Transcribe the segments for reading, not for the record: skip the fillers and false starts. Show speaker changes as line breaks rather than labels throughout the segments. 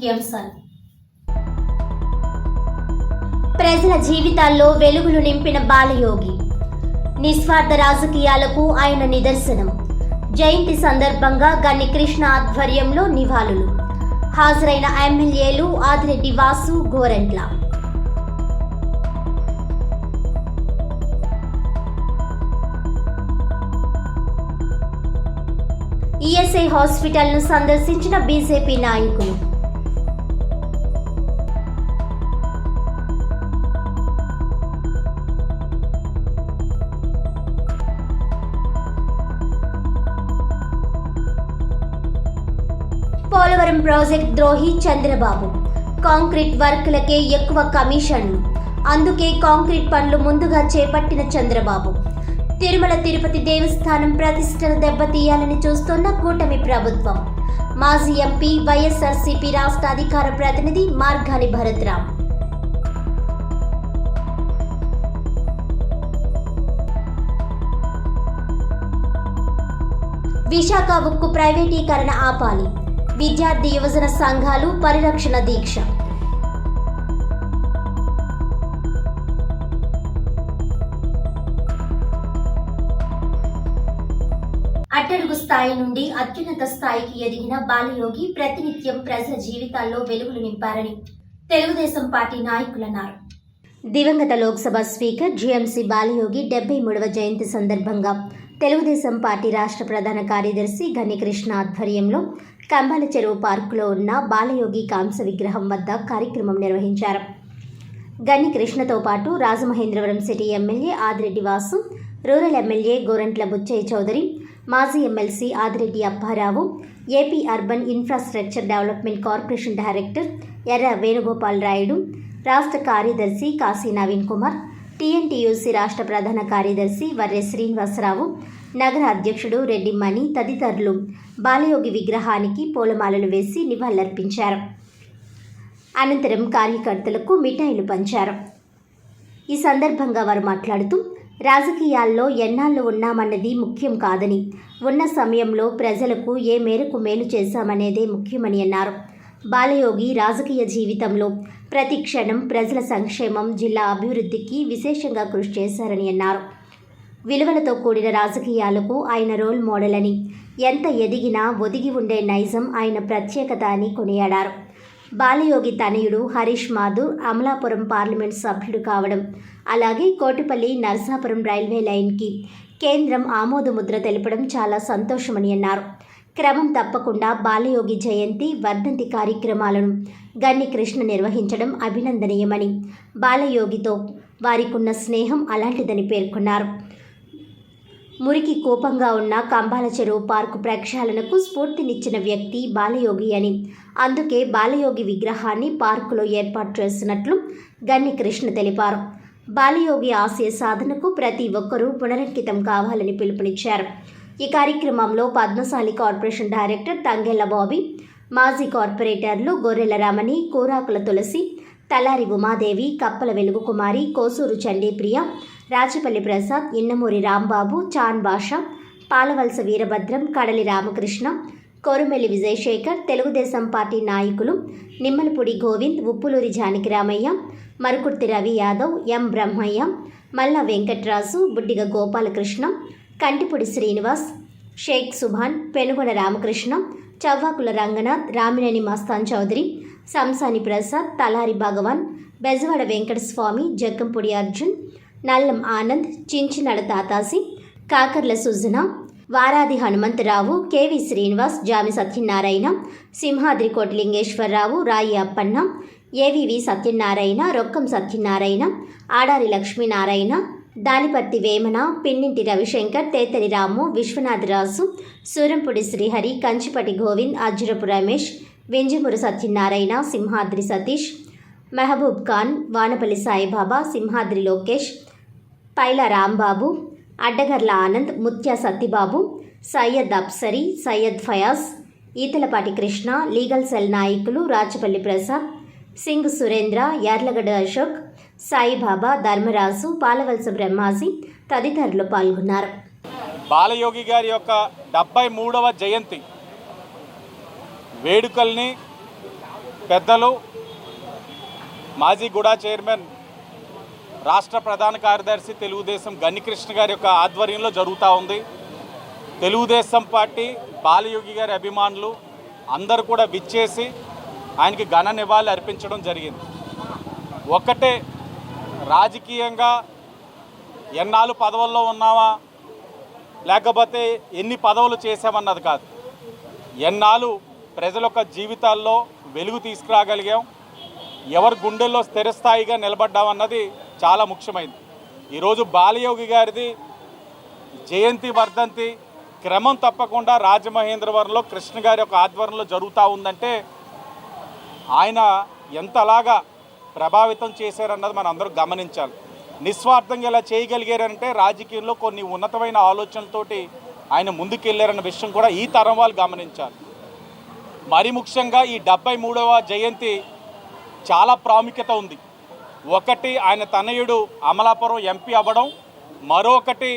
ముఖ్యాంశాలు. ప్రజల జీవితాల్లో వెలుగులు నింపిన బాలయోగి. నిస్వార్థ రాజకీయాలకు ఆయన నిదర్శనం. జయంతి సందర్భంగా గన్ని కృష్ణ ఆధ్వర్యంలో నివాళులు. హాజరైన ఎమ్మెల్యేలు ఆదిరెడ్డి వాసు, గోరంట్ల. ఈఎస్ఐ హాస్పిటల్ను సందర్శించిన బీజేపీ నాయకులు. పోలవరం ప్రాజెక్ట్ ద్రోహి చంద్రబాబు. కాంక్రీట్ వర్క్లకే ఎక్కువ కమిషన్లు, అందుకే కాంక్రీట్ పనులు ముందుగా చేపట్టిన చంద్రబాబు. తిరుమల తిరుపతి దేవస్థానం ప్రతిష్టను దెబ్బతీయాలని చూస్తున్న కూటమి ప్రభుత్వం. మాజీ ఎంపీ, వైఎస్ఆర్సీపీ రాష్ట్ర అధికార ప్రతినిధి మార్గాని భరత్రామ్. విశాఖ ఉక్కు ప్రైవేటీకరణ ఆపాలి. విద్యార్థి యువజన సంఘాలు పరిరక్షణ దీక్ష. అట్టడుగు స్థాయి నుండి అత్యున్నత స్థాయికి ఎదిగిన బాలయోగి ప్రతినిత్యం ప్రజల జీవితాల్లో వెలుగులు నింపారని తెలుగుదేశం పార్టీ నాయకులన్నారు. దివంగత లోక్సభ స్పీకర్ జీఎంసీ బాలయోగి 73వ జయంతి సందర్భంగా తెలుగుదేశం పార్టీ రాష్ట్ర ప్రధాన కార్యదర్శి గన్ని కృష్ణ ఆధ్వర్యంలో కంబాల చెరువు పార్కులో ఉన్న బాలయోగి కాంస్య విగ్రహం వద్ద కార్యక్రమం నిర్వహించారు. గన్ని కృష్ణతో పాటు Rajamahendravaram city MLA Adireddy Vasu, rural MLA Gorantla Butchaiah Chowdary, మాజీ MLC Adireddy Apparao, AP urban infrastructure development corporation director Erra Venugopal Rayudu, రాష్ట్ర కార్యదర్శి కాశీ నవీన్ కుమార్, టీఎన్టీయూసీ రాష్ట్ర ప్రధాన కార్యదర్శి వర్రె శ్రీనివాసరావు, నగర అధ్యక్షుడు రెడ్డి మణి తదితరులు బాలయోగి విగ్రహానికి పూలమాలలు వేసి నివాళులర్పించారు. అనంతరం కార్యకర్తలకు మిఠాయిలు పంచారు. ఈ సందర్భంగా వారు మాట్లాడుతూ, రాజకీయాల్లో ఎన్నాళ్ళు ఉన్నామన్నది ముఖ్యం కాదని, ఉన్న సమయంలో ప్రజలకు ఏ మేరకు మేలు చేశామనేదే ముఖ్యమని అన్నారు. బాలయోగి రాజకీయ జీవితంలో ప్రతి క్షణం ప్రజల సంక్షేమం, జిల్లా అభివృద్ధికి విశేషంగా కృషి చేశారని అన్నారు. విలువలతో కూడిన రాజకీయాలకు ఆయన రోల్ మోడల్ అని, ఎంత ఎదిగినా ఒదిగి ఉండే నైజం ఆయన ప్రత్యేకత అని కొనియాడారు. బాలయోగి తనయుడు హరీష్ మాథూర్ అమలాపురం పార్లమెంట్ సభ్యుడు కావడం, అలాగే కోటిపల్లి నర్సాపురం రైల్వే లైన్కి కేంద్రం ఆమోదముద్ర తెలపడం చాలా సంతోషమని అన్నారు. క్రమం తప్పకుండా బాలయోగి జయంతి, వర్ధంతి కార్యక్రమాలను గన్ని కృష్ణ నిర్వహించడం అభినందనీయమని, బాలయోగితో వారికున్న స్నేహం అలాంటిదని పేర్కొన్నారు. మురికి కూపంగా ఉన్న కంబాల చెరువు పార్కు ప్రక్షాళనకు స్ఫూర్తినిచ్చిన వ్యక్తి బాలయోగి అని, అందుకే బాలయోగి విగ్రహాన్ని పార్కులో ఏర్పాటు చేస్తున్నట్లు గన్ని కృష్ణ తెలిపారు. బాలయోగి ఆశయ సాధనకు ప్రతి ఒక్కరూ పునరంకితం కావాలని పిలుపునిచ్చారు. ఈ కార్యక్రమంలో పద్మశాలి కార్పొరేషన్ డైరెక్టర్ తంగెళ్ల బాబీ, మాజీ కార్పొరేటర్లు గొర్రెల రమణి, కూరాకుల తులసి, తలారి ఉమాదేవి, కప్పల వెలుగు కుమారి, కోసూరు చండీప్రియ, రాచపల్లి ప్రసాద్, ఇన్నమూరి రాంబాబు, చాన్ బాషా, పాలవలస వీరభద్రం, కడలి రామకృష్ణ, కోరుమెల్లి విజయశేఖర్, తెలుగుదేశం పార్టీ నాయకులు నిమ్మలపూడి గోవింద్, ఉప్పులూరి జానకిరామయ్య, మరుకుర్తి రవి యాదవ్, ఎం బ్రహ్మయ్య, మల్ల వెంకట్రాజు, బుడ్డిగ గోపాలకృష్ణ, కంటిపూడి శ్రీనివాస్, షేక్ సుభాన్, పెనుగొండ రామకృష్ణ, చవ్వాకుల రంగనాథ్, రామినేని మస్తాన్ చౌదరి, సంసాని ప్రసాద్, తలారి భగవాన్, బెజవాడ వెంకటస్వామి, జగ్గంపూడి అర్జున్, నల్లం ఆనంద్, చించినడ తాతాసి, కాకర్ల సుజన, వారాది హనుమంతరావు, కేవి శ్రీనివాస్, జామి సత్యనారాయణ, సింహాద్రి కోటిలింగేశ్వరరావు, రాయి అప్పన్న, ఏవివి సత్యనారాయణ, రొక్కం సత్యనారాయణ, ఆడారి లక్ష్మీనారాయణ, దానిపర్తి వేమన, పిన్నింటి రవిశంకర్, తేతలి రాము, విశ్వనాథరాజు, సూరంపూడి శ్రీహరి, కంచిపటి గోవింద్, అజ్జరపు రమేష్, వింజమూరు సత్యనారాయణ, సింహాద్రి సతీష్, మెహబూబ్ ఖాన్, వానపల్లి సాయిబాబా, సింహాద్రి లోకేష్, పైల రాంబాబు, అడ్డగర్ల ఆనంద్, ముత్య సత్యబాబు, సయ్యద్ అప్సరీ, సయ్యద్ ఫయాజ్, ఈతలపాటి కృష్ణ, లీగల్ సెల్ నాయకులు రాచపల్లి ప్రసాద్, సింగ్ సురేంద్ర, యార్లగడ్డ అశోక్, సాయిబాబా, ధర్మరాజు, పాలవలస బ్రహ్మాజీ తదితరులు పాల్గొన్నారు.
బాలయోగి గారి యొక్క 73వ జయంతి వేడుకల్ని పెద్దలు మాజీ గుడా చైర్మన్ రాష్ట్ర ప్రధాన కార్యదర్శి తెలుగుదేశం గన్నికృష్ణ గారి యొక్క ఆధ్వర్యంలో జరుగుతూ ఉంది. తెలుగుదేశం పార్టీ బాలయోగి గారి అభిమానులు అందరూ కూడా విచ్చేసి ఆయనకి ఘన నివాళులు అర్పించడం జరిగింది. ఒక్కటే, రాజకీయంగా ఎన్నాళ్ళు పదవుల్లో ఉన్నామా లేకపోతే ఎన్ని పదవులు చేసామన్నది కాదు, ఎన్నాళ్ళు ప్రజల యొక్క జీవితాల్లో వెలుగు తీసుకురాగలిగాం, ఎవరి గుండెల్లో స్థిరస్థాయిగా నిలబడ్డామన్నది చాలా ముఖ్యమైనది. ఈరోజు బాలయోగి గారిది జయంతి వర్ధంతి క్రమం తప్పకుండా రాజమహేంద్రవరంలో కృష్ణ గారి యొక్క ఆధ్వర్యంలో జరుగుతూ ఉందంటే ఆయన ఎంతలాగా ప్రభావితం చేశారన్నది మనం అందరూ గమనించాలి. నిస్వార్థంగా ఇలా చేయగలిగారంటే రాజకీయంలో కొన్ని ఉన్నతమైన ఆలోచనలతోటి ఆయన ముందుకెళ్ళారన్న విషయం కూడా ఈ తరం వాళ్ళు గమనించాలి. మరి ముఖ్యంగా ఈ 73వ జయంతి చాలా ప్రాముఖ్యత ఉంది. ఒకటి, ఆయన తనయుడు అమలాపురం ఎంపీ అవ్వడం, మరొకటి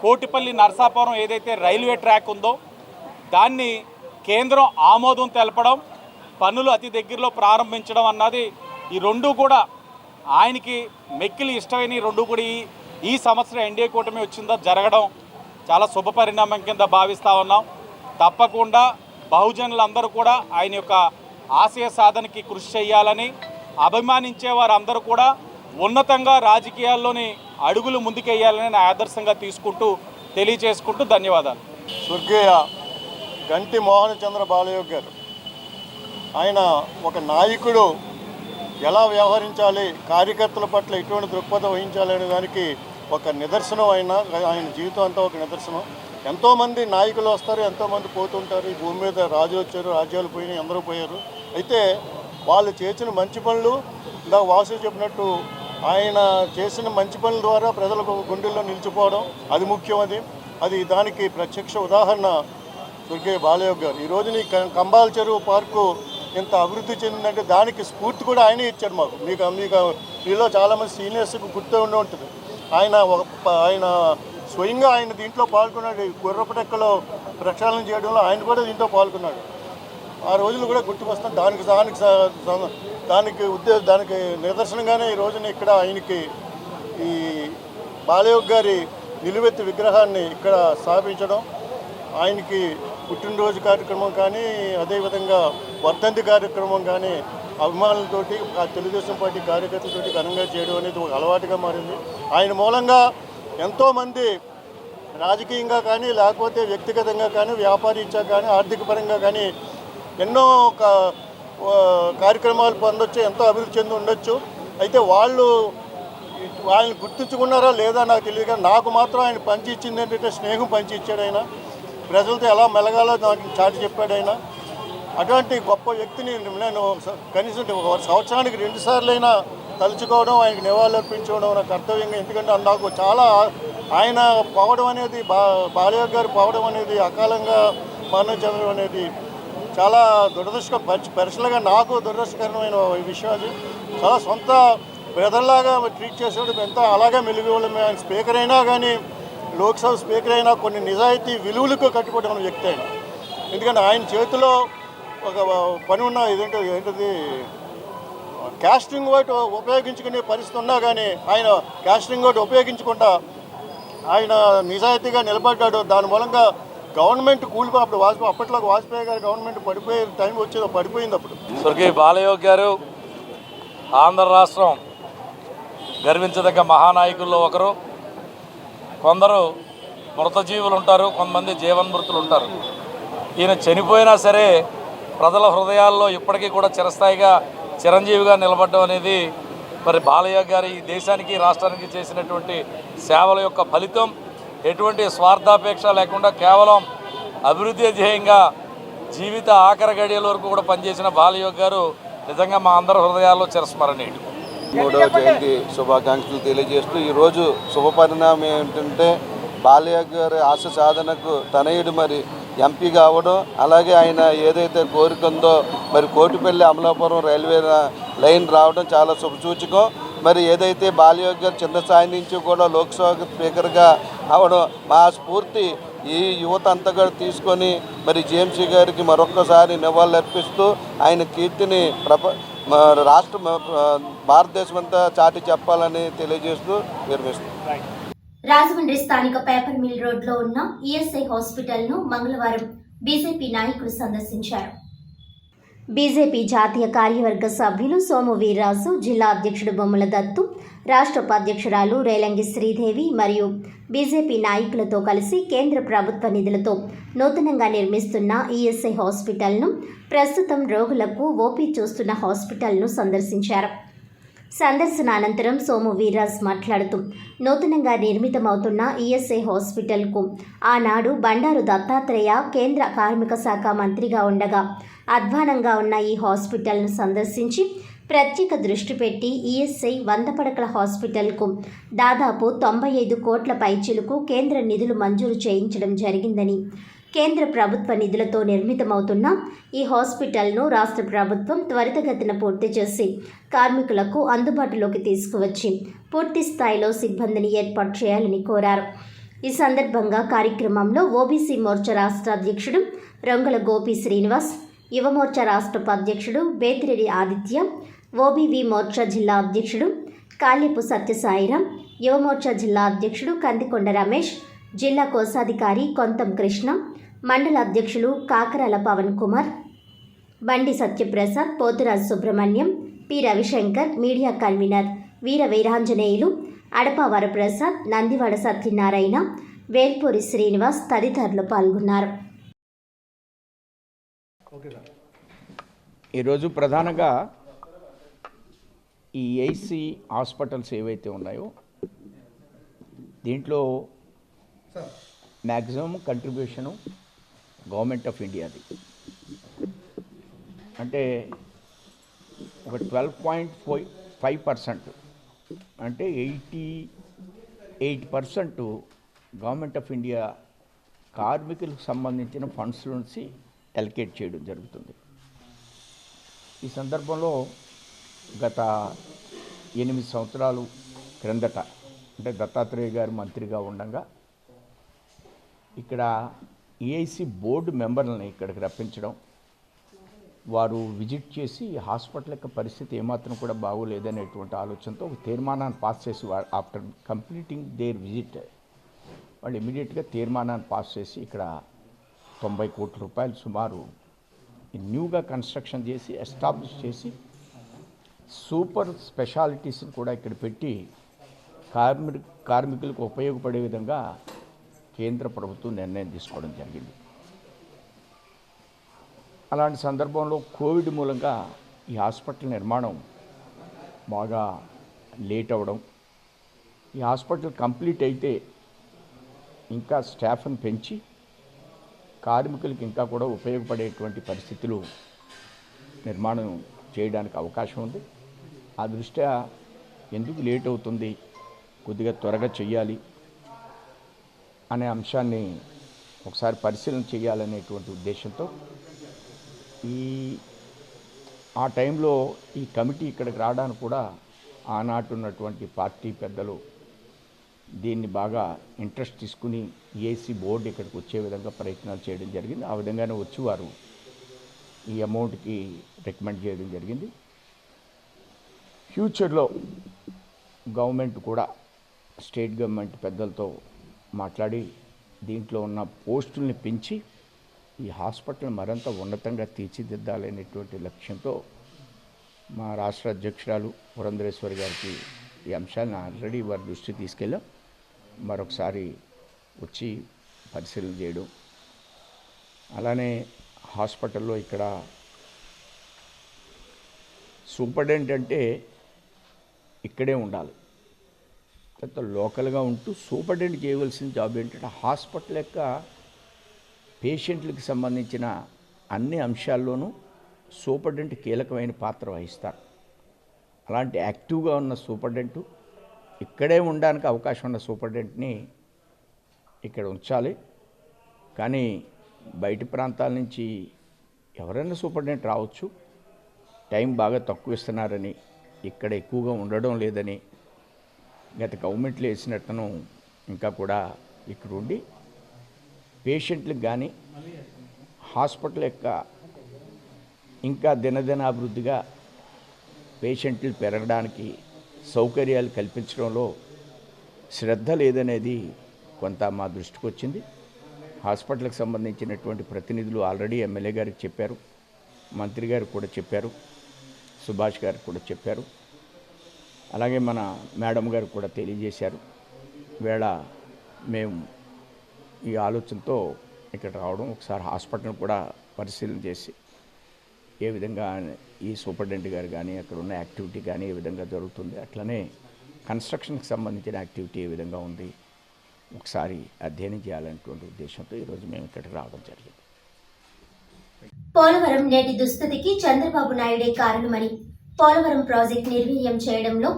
కోటిపల్లి నరసాపురం ఏదైతే రైల్వే ట్రాక్ ఉందో దాన్ని కేంద్రం ఆమోదం తెలపడం, పనులు అతి దగ్గరలో ప్రారంభించడం అన్నది ఈ రెండు కూడా ఆయనకి మెక్కిలి ఇష్టమైన ఈ రెండు కూడా ఈ సంవత్సరం ఎన్డీఏ కూటమి వచ్చిందో జరగడం చాలా శుభ పరిణామం కింద భావిస్తూ ఉన్నాం. తప్పకుండా బహుజనులందరూ కూడా ఆయన యొక్క ఆశయ సాధనకి కృషి చేయాలని, అభిమానించే వారందరూ కూడా ఉన్నతంగా రాజకీయాల్లోని అడుగులు ముందుకెయ్యాలని నా ఆదర్శంగా తీసుకుంటూ తెలియజేసుకుంటూ ధన్యవాదాలు.
స్వర్గీయ గంటి మోహన్ చంద్ర బాలయోగి గారు ఆయన ఒక నాయకుడు ఎలా వ్యవహరించాలి, కార్యకర్తల పట్ల ఎటువంటి దృక్పథం వహించాలి అనే దానికి ఒక నిదర్శనం. ఆయన జీవితం అంతా ఒక నిదర్శనం. ఎంతోమంది నాయకులు వస్తారు, ఎంతోమంది పోతుంటారు. ఈ భూమి మీద రాజులు వచ్చారు, రాజ్యాలు పోయినాయి, అందరూ పోయారు. అయితే వాళ్ళు చేసిన మంచి పనులు, ఇందాక వాసు చెప్పినట్టు ఆయన చేసిన మంచి పనుల ద్వారా ప్రజలకు గుండెల్లో నిలిచిపోవడం అది ముఖ్యం. అది దానికి ప్రత్యక్ష ఉదాహరణ స్వర్గీయ బాలయోగి గారు. ఈరోజు కంబాల చెరువు పార్కు ఇంత అభివృద్ధి చెందిందంటే దానికి స్ఫూర్తి కూడా ఆయనే ఇచ్చాడు మాకు. మీకు మీలో చాలామంది సీనియర్స్కి గుర్తు ఉండి ఉంటుంది. ఆయన స్వయంగా ఆయన దీంట్లో పాల్గొన్నాడు. గుర్రపటెక్కలో ప్రక్షాళన చేయడంలో ఆయన కూడా దీంట్లో పాల్గొన్నాడు. ఆ రోజులు కూడా గుర్తుకొస్తాం. దానికి నిదర్శనంగానే ఈ రోజున ఇక్కడ ఆయనకి ఈ బాలయోగి గారి నిలువెత్తు విగ్రహాన్ని ఇక్కడ స్థాపించడం, ఆయనకి పుట్టినరోజు కార్యక్రమం కానీ, అదేవిధంగా వర్ధంతి కార్యక్రమం కానీ అభిమానులతోటి తెలుగుదేశం పార్టీ కార్యకర్తలతోటి ఘనంగా చేయడం అనేది ఒక అలవాటుగా మారింది. ఆయన మూలంగా ఎంతోమంది రాజకీయంగా కానీ, లేకపోతే వ్యక్తిగతంగా కానీ, వ్యాపారీత్యా కానీ, ఆర్థిక పరంగా కానీ ఎన్నో కార్యక్రమాలు పొందొచ్చు, ఎంతో అభివృద్ధి చెంది ఉండొచ్చు. అయితే ఆయన గుర్తుంచుకున్నారా లేదా నాకు తెలియదు, కానీ నాకు మాత్రం ఆయన పంచి ఇచ్చింది ఏంటంటే స్నేహం పంచి ఇచ్చాడు. ఆయన ప్రజలతో ఎలా మెలగాలో నాకు చాటి చెప్పాడు. ఆయన అటువంటి గొప్ప వ్యక్తిని నేను కనీసం సంవత్సరానికి 2 సార్లైనా తలుచుకోవడం, ఆయనకి నివాళులు అర్పించుకోవడం నా కర్తవ్యంగా. ఎందుకంటే నాకు చాలా ఆయన పోవడం అనేది, బాలయోగి గారు పోవడం అనేది, అకాలంగా మరణం చెందడం అనేది చాలా పర్సనల్గా నాకు దురదృష్టకరమైన విషయం. అది చాలా సొంత బ్రదర్లాగా ట్రీట్ చేసేవాడు. ఎంత అలాగే మెలుగుకోవడం. ఆయన స్పీకర్ అయినా కానీ, లోక్సభ స్పీకర్ అయినా కొన్ని నిజాయితీ విలువలకు కట్టుబడిన వ్యక్తి ఆయన. ఎందుకంటే ఆయన చేతిలో ఒక పని ఉన్న ఏంటది క్యాస్టింగ్ ఓటు ఉపయోగించుకునే పరిస్థితి ఉన్నా కానీ ఆయన క్యాస్టింగ్ ఓటు ఉపయోగించకుండా ఆయన నిజాయితీగా నిలబడ్డాడు. దాని మూలంగా గవర్నమెంట్ కూలిపోయి అప్పట్లో వాజ్పేయి గారి గవర్నమెంట్ పడిపోయే టైం వచ్చేది, పడిపోయింది అప్పుడు.
స్వర్గీయ బాలయోగి గారు ఆంధ్ర రాష్ట్రం గర్వించదగ్గ మహానాయకుల్లో ఒకరు. కొందరు మృతజీవులు ఉంటారు, కొంతమంది జీవన్మృతులు ఉంటారు. ఈయన చనిపోయినా సరే ప్రజల హృదయాల్లో ఇప్పటికీ కూడా చిరస్థాయిగా చిరంజీవిగా నిలబడడం అనేది మరి బాలయోగి గారి ఈ దేశానికి, రాష్ట్రానికి చేసినటువంటి సేవల యొక్క ఫలితం. ఎటువంటి స్వార్థాపేక్ష లేకుండా కేవలం అభివృద్ధి ధ్యేయంగా జీవిత ఆఖరి గడియల వరకు కూడా పనిచేసిన బాలయోగి గారు నిజంగా మా అందరి హృదయాల్లో చిరస్మరణీయుడు.
3వ జయంతి శుభాకాంక్షలు తెలియజేస్తూ ఈరోజు శుభ పరిణామం ఏంటంటే బాలయోగి గారి ఆశ సాధనకు తనయుడు మరి ఎంపీ కావడం, అలాగే ఆయన ఏదైతే కోరిక ఉందో మరి కోటిపల్లి అమలాపురం రైల్వే లైన్ రావడం చాలా శుభసూచకం. మరి ఏదైతే బాలయోగి గారు చిన్న స్థాయి నుంచి కూడా లోక్సభ స్పీకర్గా అవడం మా స్ఫూర్తి ఈ యువత అంతా కూడా తీసుకొని మరి జేఎంసీ గారికి మరొక్కసారి నివాళులర్పిస్తూ ఆయన కీర్తిని రాష్ట్ర భారతదేశం అంతా చాటి చెప్పాలని తెలియజేస్తూ విరమిస్తున్నాం.
రాజమండ్రి స్థానిక పేపర్ మిల్ రోడ్లో ఉన్న ఈఎస్ఐ హాస్పిటల్ను మంగళవారం బీజేపీ నాయకులు సందర్శించారు. బీజేపీ జాతీయ కార్యవర్గ సభ్యులు సోము వీర్రాజు, జిల్లా అధ్యక్షుడు బొమ్మల దత్తు, రాష్ట్ర ఉపాధ్యక్షురాలు రేలంగి శ్రీదేవి మరియు బీజేపీ నాయకులతో కలిసి కేంద్ర ప్రభుత్వ నిధులతో నూతనంగా నిర్మిస్తున్న ఈఎస్ఐ హాస్పిటల్ను, ప్రస్తుతం రోగులకు ఓపీ చూస్తున్న హాస్పిటల్ను సందర్శించారు. సందర్శన అనంతరం సోము వీర్రాజ్ మాట్లాడుతూ నూతనంగా నిర్మితమవుతున్న ఈఎస్ఐ హాస్పిటల్కు ఆనాడు బండారు దత్తాత్రేయ కేంద్ర కార్మిక శాఖ మంత్రిగా ఉండగా అధ్వానంగా ఉన్న ఈ హాస్పిటల్ను సందర్శించి ప్రత్యేక దృష్టి పెట్టి ఈఎస్ఐ 100 పడకల హాస్పిటల్కు దాదాపు 95 కోట్ల పైచిలుకు కేంద్ర నిధులు మంజూరు చేయించడం జరిగిందని, కేంద్ర ప్రభుత్వ నిధులతో నిర్మితమవుతున్న ఈ హాస్పిటల్ను రాష్ట్ర ప్రభుత్వం త్వరితగతిన పూర్తి చేసి కార్మికులకు అందుబాటులోకి తీసుకువచ్చి పూర్తి స్థాయిలో సిబ్బందిని ఏర్పాటు చేయాలని కోరారు. ఈ సందర్భంగా కార్యక్రమంలో ఓబీసీ మోర్చా రాష్ట్ర అధ్యక్షుడు రొంగల గోపి శ్రీనివాస్, యువమోర్చా రాష్ట్ర ఉపాధ్యక్షుడు బేతిరెడ్డి ఆదిత్య, ఓబీవీ మోర్చా జిల్లా అధ్యక్షుడు కాళ్యపు సత్యసాయిరాం, యువమోర్చా జిల్లా అధ్యక్షుడు కందికొండ రమేష్, జిల్లా కోశాధికారి కొంతం కృష్ణ, మండల అధ్యక్షులు Kakarala Pawan Kumar, Bandi Satyaprasad, Poturaju Subrahmanyam, P Ravishankar, media convener Veera Veeranjaneyulu, Adapa Varaprasad, Nandivada Satyanarayana, Velpuri Srinivas తదితరులు పాల్గొన్నారు.
ఈరోజు ప్రధానంగా ఈ ఏసీ హాస్పిటల్స్ ఏవైతే ఉన్నాయో దీంట్లో మ్యాక్సిమం కంట్రిబ్యూషను గవర్నమెంట్ ఆఫ్ ఇండియాది. అంటే ఒక 12.5% అంటే 88% గవర్నమెంట్ ఆఫ్ ఇండియా కార్మికులకు సంబంధించిన ఫండ్స్ నుంచి అలొకేట్ చేయడం జరుగుతుంది. ఈ సందర్భంలో గత 8 సంవత్సరాలు క్రిందట అంటే దత్తాత్రేయ గారు మంత్రిగా ఉండగా ఇక్కడ ఈఐసి బోర్డు మెంబర్లని ఇక్కడికి రప్పించడం, వారు విజిట్ చేసి హాస్పిటల్ యొక్క పరిస్థితి ఏమాత్రం కూడా బాగోలేదనేటువంటి ఆలోచనతో ఒక తీర్మానాన్ని పాస్ చేసి ఆఫ్టర్ కంప్లీటింగ్ దేర్ విజిట్ వాళ్ళు ఇమీడియట్గా తీర్మానాన్ని పాస్ చేసి ఇక్కడ 90 కోట్ల రూపాయలు సుమారు న్యూగా కన్స్ట్రక్షన్ చేసి ఎస్టాబ్లిష్ చేసి సూపర్ స్పెషాలిటీస్ని కూడా ఇక్కడ పెట్టి కార్మికులకు ఉపయోగపడే విధంగా కేంద్ర ప్రభుత్వం నిర్ణయం తీసుకోవడం జరిగింది. అలాంటి సందర్భంలో కోవిడ్ మూలంగా ఈ హాస్పిటల్ నిర్మాణం బాగా లేట్ అవ్వడం, ఈ హాస్పిటల్ కంప్లీట్ అయితే ఇంకా స్టాఫ్ని పెంచి కార్మికులకి ఇంకా కూడా ఉపయోగపడేటువంటి పరిస్థితులు నిర్మాణం చేయడానికి అవకాశం ఉంది. ఆ దృష్ట్యా ఎందుకు లేట్ అవుతుంది, కొద్దిగా త్వరగా చెయ్యాలి అనే అంశాన్ని ఒకసారి పరిశీలన చేయాలనేటువంటి ఉద్దేశంతో ఆ టైంలో ఈ కమిటీ ఇక్కడికి రావడానికి కూడా ఆనాటి ఉన్నటువంటి పార్టీ పెద్దలు దీన్ని బాగా ఇంట్రెస్ట్ తీసుకుని ఏసీ బోర్డు ఇక్కడికి వచ్చే విధంగా ప్రయత్నాలు చేయడం జరిగింది. ఆ విధంగానే వచ్చి వారు ఈ అమౌంట్కి రికమెండ్ చేయడం జరిగింది. ఫ్యూచర్లో గవర్నమెంట్ కూడా స్టేట్ గవర్నమెంట్ పెద్దలతో మాట్లాడి దీంట్లో ఉన్న పోస్టుల్ని పెంచి ఈ హాస్పిటల్ మరింత ఉన్నతంగా తీర్చిదిద్దాలనేటువంటి లక్ష్యంతో మా రాష్ట్ర అధ్యక్షురాలు పురంధరేశ్వరి గారికి ఈ అంశాన్ని ఆల్రెడీ వారి దృష్టికి తీసుకెళ్ళాం. మరొకసారి వచ్చి పరిశీలన చేయడం, అలానే హాస్పిటల్లో ఇక్కడ సూపరింటెండెంట్ అంటే ఇక్కడే ఉండాలి, తర్వాత లోకల్గా ఉంటూ సూపరింటెండెంట్ చేయవలసిన జాబ్ ఏంటంటే హాస్పిటల్ యొక్క పేషెంట్లకు సంబంధించిన అన్ని అంశాల్లోనూ సూపరింటెండెంట్ కీలకమైన పాత్ర వహిస్తారు. అలాంటి యాక్టివ్గా ఉన్న సూపరింటెండెంట్, ఇక్కడే ఉండడానికి అవకాశం ఉన్న సూపరింటెండెంట్ని ఇక్కడ ఉంచాలి. కానీ బయటి ప్రాంతాల నుంచి ఎవరైనా సూపరింటెండెంట్ రావచ్చు, టైం బాగా తక్కువ ఇస్తున్నారని ఇక్కడ ఎక్కువగా ఉండడం లేదని గత గవర్నమెంట్లో వేసినట్టును ఇంకా కూడా ఇక్కడ ఉండి పేషెంట్లకు కానీ హాస్పిటల్ యొక్క ఇంకా దినదినాభివృద్ధిగా పేషెంట్లు పెరగడానికి సౌకర్యాలు కల్పించడంలో శ్రద్ధ లేదనేది కొంత మా దృష్టికి వచ్చింది. హాస్పిటల్కి సంబంధించినటువంటి ప్రతినిధులు ఆల్రెడీ ఎమ్మెల్యే గారికి చెప్పారు, మంత్రి గారికి కూడా చెప్పారు, సుభాష్ గారికి కూడా చెప్పారు, అలాగే మన మేడం గారికి కూడా తెలియజేశారు. వేళ మేము ఈ ఆలోచనతో ఇక్కడ రావడం, ఒకసారి హాస్పిటల్ కూడా పరిశీలన చేసి ఏ విధంగా ఈ సూపరింటెండెంట్ గారు కానీ అక్కడ ఉన్న యాక్టివిటీ కానీ ఏ విధంగా జరుగుతుంది, అట్లనే కన్స్ట్రక్షన్కి సంబంధించిన యాక్టివిటీ ఏ విధంగా ఉంది ఒకసారి అధ్యయనం చేయాలనేటువంటి ఉద్దేశంతో ఈరోజు మేము ఇక్కడికి రావడం జరిగింది.
పోలవరం నేటి దుస్థితికి చంద్రబాబు నాయుడే కారణమని, పోలవరం ప్రాజెక్టు నిర్వీర్యం చేయడంలో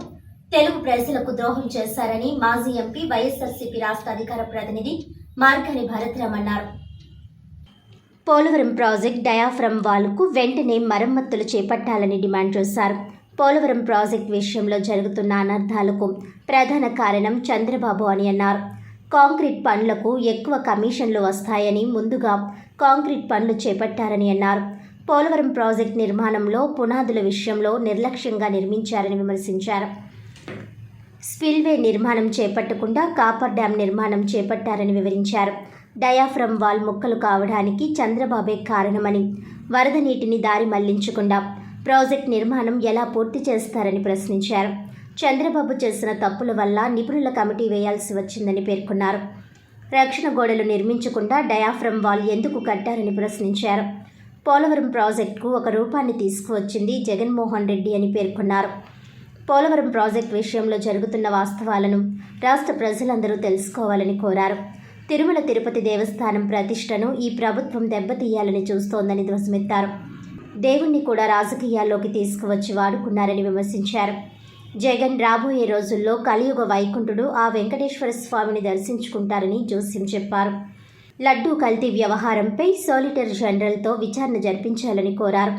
తెలుగు ప్రజలకు ద్రోహం చేశారని మాజీ ఎంపీ వైఎస్ఆర్సీపీ రాష్ట్ర అధికార ప్రతినిధి మార్గాని భరత్రామ్ అన్నారు. పోలవరం ప్రాజెక్టు డయాఫ్రమ్ వాల్కు వెంటనే మరమ్మతులు చేపట్టాలని డిమాండ్ చేశారు. పోలవరం ప్రాజెక్టు విషయంలో జరుగుతున్న అనర్థాలకు ప్రధాన కారణం చంద్రబాబు అని అన్నారు. కాంక్రీట్ పనులకు ఎక్కువ కమిషన్లు వస్తాయని ముందుగా కాంక్రీట్ పనులు చేపట్టారని అన్నారు. పోలవరం ప్రాజెక్టు నిర్మాణంలో పునాదుల విషయంలో నిర్లక్ష్యంగా నిర్మించారని విమర్శించారు. స్పిల్వే నిర్మాణం చేపట్టకుండా కాపర్ డ్యాం నిర్మాణం చేపట్టారని వివరించారు. డయాఫ్రమ్ వాల్ ముక్కలు కావడానికి చంద్రబాబే కారణమని, వరద నీటిని దారి మళ్లించకుండా ప్రాజెక్టు నిర్మాణం ఎలా పూర్తి చేస్తారని ప్రశ్నించారు. చంద్రబాబు చేసిన తప్పుల వల్ల నిపుణుల కమిటీ వేయాల్సి వచ్చిందని పేర్కొన్నారు. రక్షణ గోడలు నిర్మించకుండా డయాఫ్రమ్ వాల్ ఎందుకు కట్టారని ప్రశ్నించారు. పోలవరం ప్రాజెక్టుకు ఒక రూపాన్ని తీసుకువచ్చింది జగన్మోహన్ రెడ్డి అని పేర్కొన్నారు. పోలవరం ప్రాజెక్టు విషయంలో జరుగుతున్న వాస్తవాలను రాష్ట్ర ప్రజలందరూ తెలుసుకోవాలని కోరారు. తిరుమల తిరుపతి దేవస్థానం ప్రతిష్టను ఈ ప్రభుత్వం దెబ్బతీయాలని చూస్తోందని ధ్వజమెత్తారు. దేవుణ్ణి కూడా రాజకీయాల్లోకి తీసుకువచ్చి వాడుకున్నారని విమర్శించారు. జగన్ రాబోయే రోజుల్లో కలియుగ వైకుంఠుడు ఆ వెంకటేశ్వర స్వామిని దర్శించుకుంటారని జోస్యం చెప్పారు. లడ్డూ కల్తీ వ్యవహారంపై సోలిటర్ జనరల్తో విచారణ జరిపించాలని కోరారు.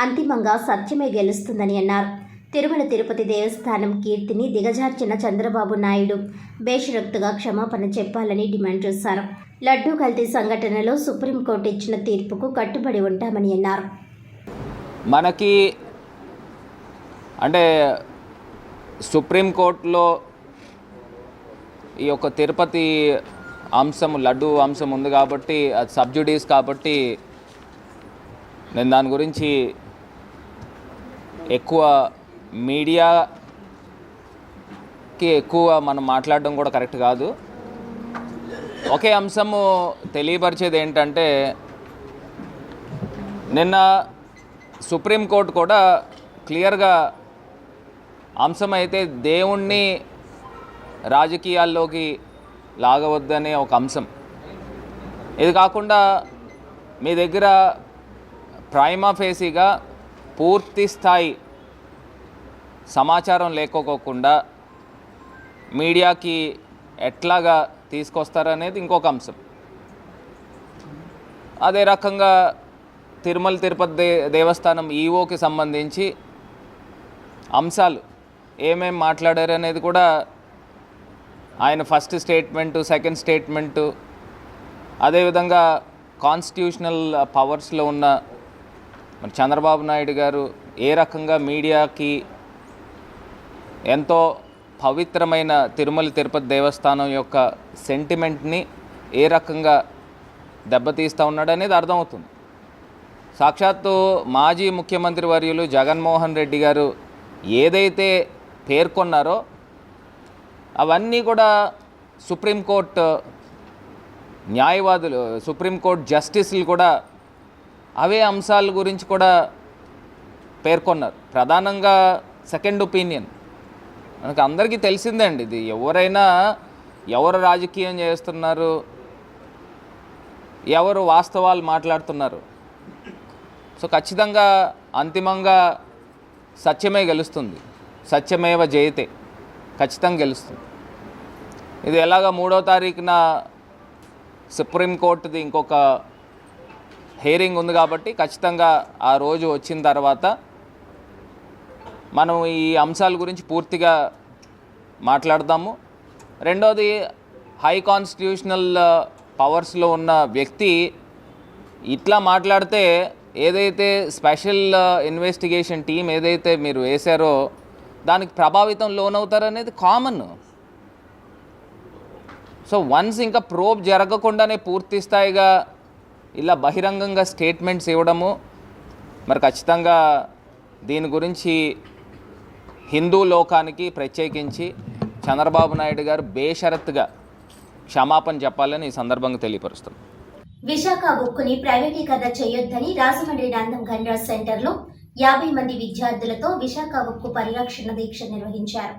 అంతిమంగా సత్యమే గెలుస్తుందని అన్నారు. తిరుమల తిరుపతి దేవస్థానం కీర్తిని దిగజార్చిన చంద్రబాబు నాయుడు బేషరతుగా క్షమాపణ చెప్పాలని డిమాండ్ చేశారు. లడ్డూ కల్తీ సంఘటనలో సుప్రీంకోర్టు ఇచ్చిన తీర్పుకు కట్టుబడి ఉంటామని అన్నారు.
మనకి అంటే సుప్రీంకోర్టులో ఈ యొక్క తిరుపతి అంశం, లడ్డు అంశం ఉంది కాబట్టి అది సబ్జుడీస్ కాబట్టి నేను దాని గురించి ఎక్కువ మీడియాకి ఎక్కువ మనం మాట్లాడడం కూడా కరెక్ట్ కాదు. ఒకే అంశము తెలియపరిచేది ఏంటంటే, నిన్న సుప్రీంకోర్టు కూడా క్లియర్గా అంశం అయితే దేవుణ్ణి రాజకీయాల్లోకి లాగవద్దనే ఒక అంశం. ఇది కాకుండా మీ దగ్గర ప్రైమా ఫేసీగా పూర్తి స్థాయి సమాచారం లేకోకుండా మీడియాకి ఎట్లాగా తీసుకొస్తారనేది ఇంకొక అంశం. అదే రకంగా తిరుమల తిరుపతి దేవస్థానం ఈవోకి సంబంధించి అంశాలు ఏమేమి మాట్లాడారు అనేది కూడా ఆయన ఫస్ట్ స్టేట్మెంటు, సెకండ్ స్టేట్మెంటు, అదేవిధంగా కాన్స్టిట్యూషనల్ పవర్స్లో ఉన్న మరి చంద్రబాబు నాయుడు గారు ఏ రకంగా మీడియాకి ఎంతో పవిత్రమైన తిరుమల తిరుపతి దేవస్థానం యొక్క సెంటిమెంట్ని ఏ రకంగా దెబ్బతీస్తూ ఉన్నాడు అనేది అర్థమవుతుంది. సాక్షాత్తు మాజీ ముఖ్యమంత్రి వర్యులు జగన్మోహన్ రెడ్డి గారు ఏదైతే పేర్కొన్నారో అవన్నీ కూడా సుప్రీంకోర్టు న్యాయవాదులు, సుప్రీంకోర్టు జస్టిస్లు కూడా అవే అంశాల గురించి కూడా పేర్కొన్నారు. ప్రధానంగా సెకండ్ ఒపీనియన్ మనకు అందరికీ తెలిసిందే అండి. ఇది ఎవరైనా ఎవరు రాజకీయం చేస్తున్నారు, ఎవరు వాస్తవాలు మాట్లాడుతున్నారు, సో ఖచ్చితంగా అంతిమంగా సత్యమే గెలుస్తుంది. సత్యమేవ జయతే, ఖచ్చితంగా గెలుస్తుంది. ఇది ఎలాగ 3వ తారీఖున సుప్రీంకోర్టుది ఇంకొక హియరింగ్ ఉంది కాబట్టి ఖచ్చితంగా ఆ రోజు వచ్చిన తర్వాత మనం ఈ అంశాల గురించి పూర్తిగా మాట్లాడదాము. రెండోది, హై కాన్స్టిట్యూషనల్ పవర్స్లో ఉన్న వ్యక్తి ఇట్లా మాట్లాడితే ఏదైతే స్పెషల్ ఇన్వెస్టిగేషన్ టీం ఏదైతే మీరు వేశారో దానికి ప్రభావితం లోనవుతారనేది కామన్. సో వన్స్ ఇంకా ప్రోబ్ జరగకుండానే పూర్తి స్థాయిగా ఇలా బహిరంగంగా స్టేట్మెంట్స్ ఇవ్వడము, మరి ఖచ్చితంగా దీని గురించి హిందూ లోకానికి ప్రత్యేకించి చంద్రబాబు నాయుడు గారు బేషరత్తుగా క్షమాపణ చెప్పాలని ఈ సందర్భంగా తెలియపరుస్తాం.
విశాఖ ఉక్కుని ప్రైవేటీకరణ చేయొద్దని రాజమండ్రి నందం గన్రాజ్ సెంటర్లో 50 మంది విద్యార్థులతో విశాఖ ఉక్కు పరిరక్షణ దీక్ష నిర్వహించారు.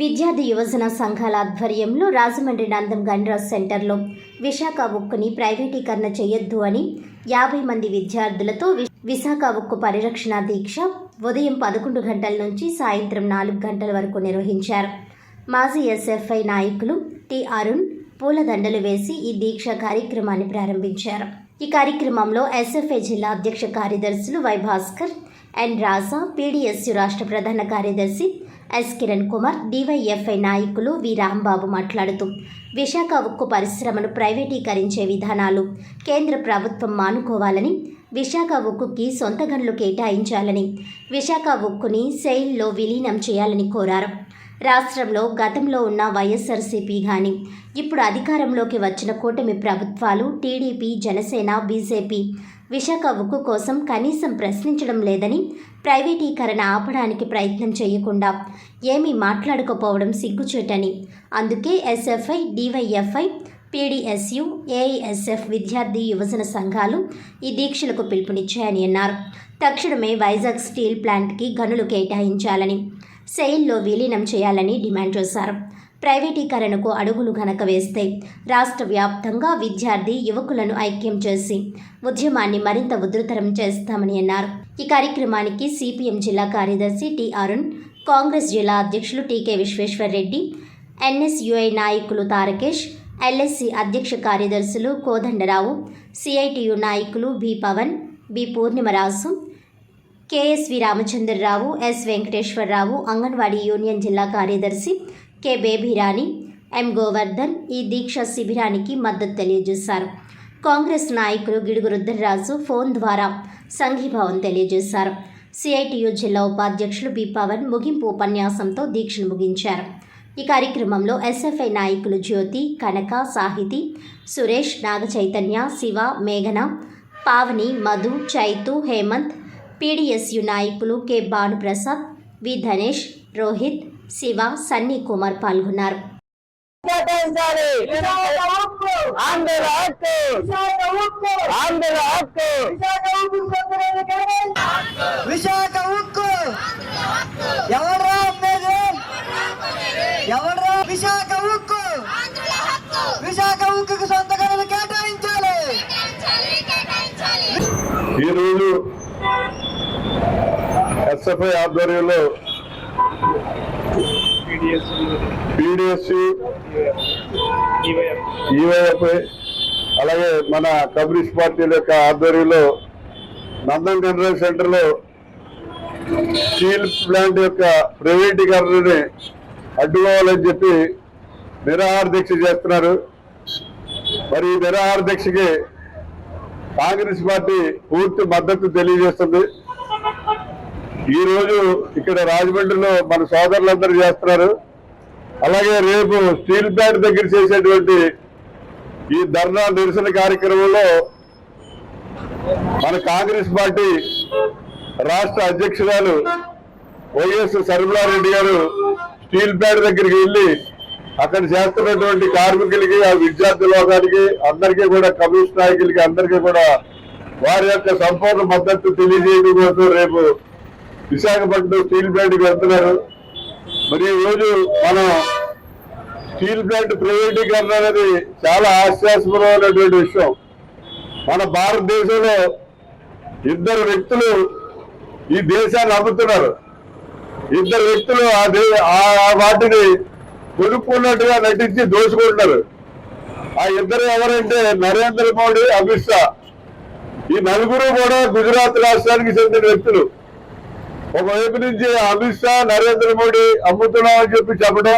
విద్యార్థి యువజన సంఘాల ఆధ్వర్యంలో రాజమండ్రి నందం గన్రాజ్ సెంటర్లో విశాఖ ఉక్కుని ప్రైవేటీకరణ చేయొద్దు అని 50 మంది విద్యార్థులతో విశాఖ ఉక్కు పరిరక్షణ దీక్ష ఉదయం 11 గంటల నుంచి సాయంత్రం 4 గంటల వరకు నిర్వహించారు. మాజీ ఎస్ఎఫ్ఐ నాయకులు టి అరుణ్ పూలదండలు వేసి ఈ దీక్ష కార్యక్రమాన్ని ప్రారంభించారు. ఈ కార్యక్రమంలో ఎస్ఎఫ్ఐ జిల్లా అధ్యక్ష కార్యదర్శులు Y Bhaskar, N Raja, PDSU రాష్ట్ర ప్రధాన కార్యదర్శి ఎస్ కిరణ్ కుమార్, డివైఎఫ్ఐ నాయకులు వి రాంబాబు మాట్లాడుతూ విశాఖ ఉక్కు పరిశ్రమను ప్రైవేటీకరించే విధానాలు కేంద్ర ప్రభుత్వం మానుకోవాలని, విశాఖ ఉక్కుకి సొంత గనులు కేటాయించాలని, విశాఖ ఉక్కుని సెయిల్లో విలీనం చేయాలని కోరారు. రాష్ట్రంలో గతంలో ఉన్న వైఎస్ఆర్సీపీ కానీ ఇప్పుడు అధికారంలోకి వచ్చిన కూటమి ప్రభుత్వాలు టీడీపీ, జనసేన, బీజేపీ విశాఖ ఉక్కు కోసం కనీసం ప్రశ్నించడం లేదని, ప్రైవేటీకరణ ఆపడానికి ప్రయత్నం చేయకుండా ఏమీ మాట్లాడకపోవడం సిగ్గుచేటని, అందుకే ఎస్ఎఫ్ఐ, డివైఎఫ్ఐ, పీడీఎస్యు, ఏఐఎస్ఎఫ్ విద్యార్థి యువజన సంఘాలు ఈ దీక్షలకు పిలుపునిచ్చాయని అన్నారు. తక్షణమే వైజాగ్ స్టీల్ ప్లాంట్కి గనులు కేటాయించాలని, సెయిల్లో విలీనం చేయాలని డిమాండ్ చేశారు. ప్రైవేటీకరణకు అడుగులు గనక వేస్తే రాష్ట్ర వ్యాప్తంగా విద్యార్థి యువకులను ఐక్యం చేసి ఉద్యమాన్ని మరింత ఉధృతరం చేస్తామని అన్నారు. ఈ కార్యక్రమానికి సిపిఎం జిల్లా కార్యదర్శి టి అరుణ్, కాంగ్రెస్ జిల్లా అధ్యక్షులు టీకే విశ్వేశ్వర్రెడ్డి, ఎన్ఎస్యుఐ నాయకులు తారకేష్, ఎల్ఎస్సి అధ్యక్ష కార్యదర్శులు కోదండరావు, సిఐటియు నాయకులు B Pavan, B Purnimaraju, KSV Ramachandrarao, S Venkateswararao, Anganwadi union జిల్లా కార్యదర్శి కె బేబీరాణి, ఎం గోవర్ధన్ ఈ దీక్షా శిబిరానికి మద్దతు తెలియజేశారు. కాంగ్రెస్ నాయకులు గిడుగు రుద్రరాజు ఫోన్ ద్వారా సంఘీభావం తెలియజేశారు. సిఐటియు జిల్లా ఉపాధ్యక్షులు బి పవన్ ముగింపు ఉపన్యాసంతో దీక్షను ముగించారు. ఈ కార్యక్రమంలో ఎస్ఎఫ్ఐ నాయకులు జ్యోతి, కనక, సాహితి, సురేష్, నాగచైతన్య, శివ, మేఘన, పావని, మధు, చైతు, హేమంత్, పీడీఎస్యు నాయకులు కె భానుప్రసాద్, వి ధనేష్, రోహిత్, శివ, సన్నీ కుమార్ పాల్గొన్నారు.
విశాఖ ఉక్కు ఎవడ్రా అమ్మేది? ఎవడ్రా? విశాఖ ఉక్కు, విశాఖ ఉక్కుకు సొంత గనులు కేటాయించాలి.
ఈరోజు ఎస్ఎఫ్ఐ ఆధ్వర్యంలో పీడీఎస్యు, ఈవైఎఫ్ఐ అలాగే మన కమ్యూనిస్ట్ పార్టీల యొక్క ఆధ్వర్యంలో నందం గన్రాజ్ సెంటర్లో స్టీల్ ప్లాంట్ యొక్క ప్రైవేటీకరణని అడ్డుకోవాలని చెప్పి నిరాహార దీక్ష చేస్తున్నారు. మరి ఈ నిరాహార దీక్షకి కాంగ్రెస్ పార్టీ పూర్తి మద్దతు తెలియజేస్తుంది. ఈరోజు ఇక్కడ రాజమండ్రిలో మన సోదరులందరూ చేస్తున్నారు. అలాగే రేపు స్టీల్ ప్లాంట్ దగ్గర చేసేటువంటి ఈ ధర్నా నిరసన కార్యక్రమంలో మన కాంగ్రెస్ పార్టీ రాష్ట్ర అధ్యక్షురాలు వైఎస్ సర్మిలారెడ్డి గారు స్టీల్ ప్లాంట్ దగ్గరికి వెళ్ళి అక్కడ చేస్తున్నటువంటి కార్మికులకి, ఆ విద్యార్థి లోకానికి అందరికీ కూడా, కమ్యూనిస్ట్ నాయకులకి అందరికీ కూడా వారి యొక్క సంపూర్ణ మద్దతు తెలియజేయడం కోసం రేపు విశాఖపట్నం స్టీల్ ప్లాంట్కి వెళ్తున్నారు. మరి ఈ రోజు మనం స్టీల్ ప్లాంట్ ప్రైవేటీకరణ అనేది చాలా హాస్యాస్పదమైనటువంటి విషయం. మన భారతదేశంలో ఇద్దరు వ్యక్తులు ఈ దేశాన్ని అమ్ముతున్నారు. ఇద్దరు వ్యక్తులు వాటిని కొనుక్కున్నట్టుగా నటించి దోచుకుంటున్నారు. ఆ ఇద్దరు ఎవరంటే నరేంద్ర మోడీ, అమిత్ షా. ఈ నలుగురు కూడా గుజరాత్ రాష్ట్రానికి చెందిన వ్యక్తులు. ఒకవైపు నుంచి అమిత్ షా, నరేంద్ర మోడీ అమ్ముతున్నామని చెప్పి చెప్పడం,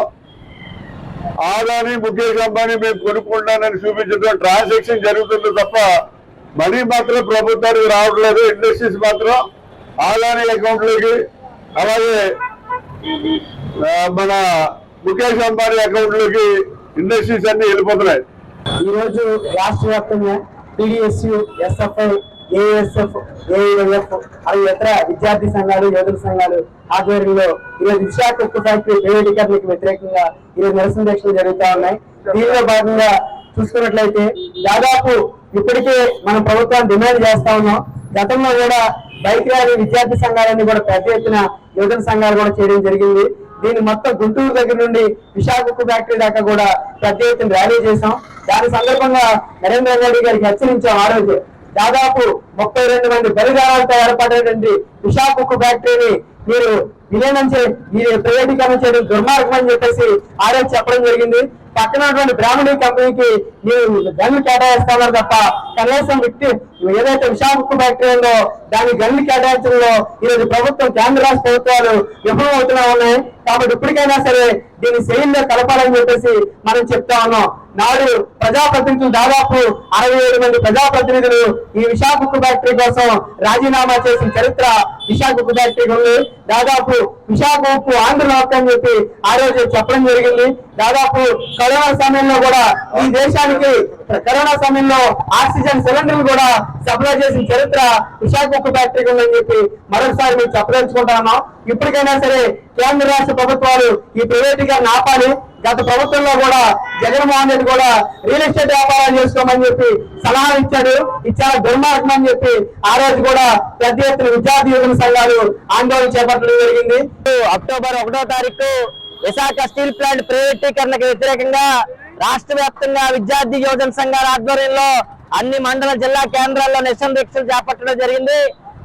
ఆదాని ముఖేష్ అంబానీ మేము కొనుక్కుంటానని చూపించడం ట్రాన్సాక్షన్ జరుగుతుంది తప్ప మనీ మాత్రం ప్రభుత్వానికి రావట్లేదు. ఇండస్ట్రీస్ మాత్రం ఆదాని అకౌంట్లోకి, అలాగే మన ముఖేష్ అంబానీ అకౌంట్లోకి ఇండస్ట్రీస్ అన్ని వెళ్ళిపోతున్నాయి.
ఈరోజు రాష్ట్ర వ్యాప్తంగా టీడీఎస్యు, ఎస్ఎఫ్ఐ, ఏఎస్ఎఫ్, ఏఐఎఫ్ మరియు ఇతర విద్యార్థి సంఘాలు, యువజన సంఘాలు ఆధ్వర్యంలో ఈరోజు విశాఖ ఉక్కు ఫ్యాక్టరీ ప్రైవేటీకరణకు వ్యతిరేకంగా ఈరోజు నిరసన దీక్షలు జరుగుతూ ఉన్నాయి. దీనిలో భాగంగా చూసుకున్నట్లయితే దాదాపు ఇప్పటికే మనం ప్రభుత్వాన్ని డిమాండ్ చేస్తా ఉన్నాం. గతంలో కూడా బైక్ ర్యాలీ విద్యార్థి సంఘాలన్నీ కూడా పెద్ద ఎత్తున యువజన సంఘాలు కూడా చేయడం జరిగింది. దీన్ని మొత్తం గుంటూరు దగ్గర నుండి విశాఖ ఉక్కు ఫ్యాక్టరీ దాకా కూడా పెద్ద ఎత్తున ర్యాలీ చేశాం. దాని సందర్భంగా నరేంద్ర మోడీ గారికి హెచ్చరించాం. ఆ రోజు దాదాపు 32 మంది బలిదానాలతో ఏర్పడేటువంటి విశాఖ ఉక్కు ఫ్యాక్టరీని మీరు విలీనం మీరు ప్రైవేటీకరణ చేయడం దుర్మార్గం అని చెప్పేసి ఆ రోజు చెప్పడం జరిగింది. పక్కనటువంటి బ్రాహ్మణి కంపెనీకి మీరు గన్లు కేటాయిస్తున్నారు తప్ప కనీసం ఏదైతే విశాఖ ఉక్కు ఫ్యాక్టరీ ఉందో దాని గన్లు కేటాయించడంలో ఈరోజు ప్రభుత్వం, కేంద్ర రాష్ట్ర ప్రభుత్వాలు విఫలం అవుతూనే ఉన్నాయి. కాబట్టి ఇప్పటికైనా సరే దీన్ని శైలిలో కలపాలని చెప్పేసి మనం చెప్తా ఉన్నాం. నాడు ప్రజాప్రతినిధులు దాదాపు 67 మంది ప్రజాప్రతినిధులు ఈ విశాఖ ఉక్కు ఫ్యాక్టరీ కోసం రాజీనామా చేసిన చరిత్ర విశాఖ ఉక్కు ఫ్యాక్టరీకి ఉంది. దాదాపు విశాఖ ఉక్కు ఆంధ్ర హక్కు అని చెప్పి ఆ రోజు చెప్పడం జరిగింది. దాదాపు కరోనా సమయంలో కూడా ఈ దేశానికి కరోనా సమయంలో ఆక్సిజన్ సిలిండర్లు కూడా సప్లై చేసిన చరిత్ర విశాఖ ఉక్కు ఫ్యాక్టరీకి ఉందని చెప్పి మరొకసారి మేము చెప్పదలుచుకుంటా ఉన్నాం. ఇప్పటికైనా సరే కేంద్ర రాష్ట్ర ప్రభుత్వాలు ఈ ప్రైవేటీకరణ ఆపాలి. గత ప్రభుత్వంలో కూడా జగన్మోహన్ రెడ్డి కూడా రియల్ ఎస్టేట్ వ్యాపారాలు చేసుకోమని చెప్పి సలహా ఇచ్చాడు. ఇది చాలా దుర్మార్గం అని చెప్పి ఆ రోజు కూడా పెద్ద ఎత్తున విద్యార్థి యువజన సంఘాలు ఆందోళన చేపట్టడం జరిగింది. అక్టోబర్ 1వ తారీఖు విశాఖ స్టీల్ ప్లాంట్ ప్రైవేటీకరణకు వ్యతిరేకంగా రాష్ట్ర వ్యాప్తంగా విద్యార్థి యువజన సంఘాల ఆధ్వర్యంలో అన్ని మండల జిల్లా కేంద్రాల్లో నిరసన దీక్షలు చేపట్టడం జరిగింది.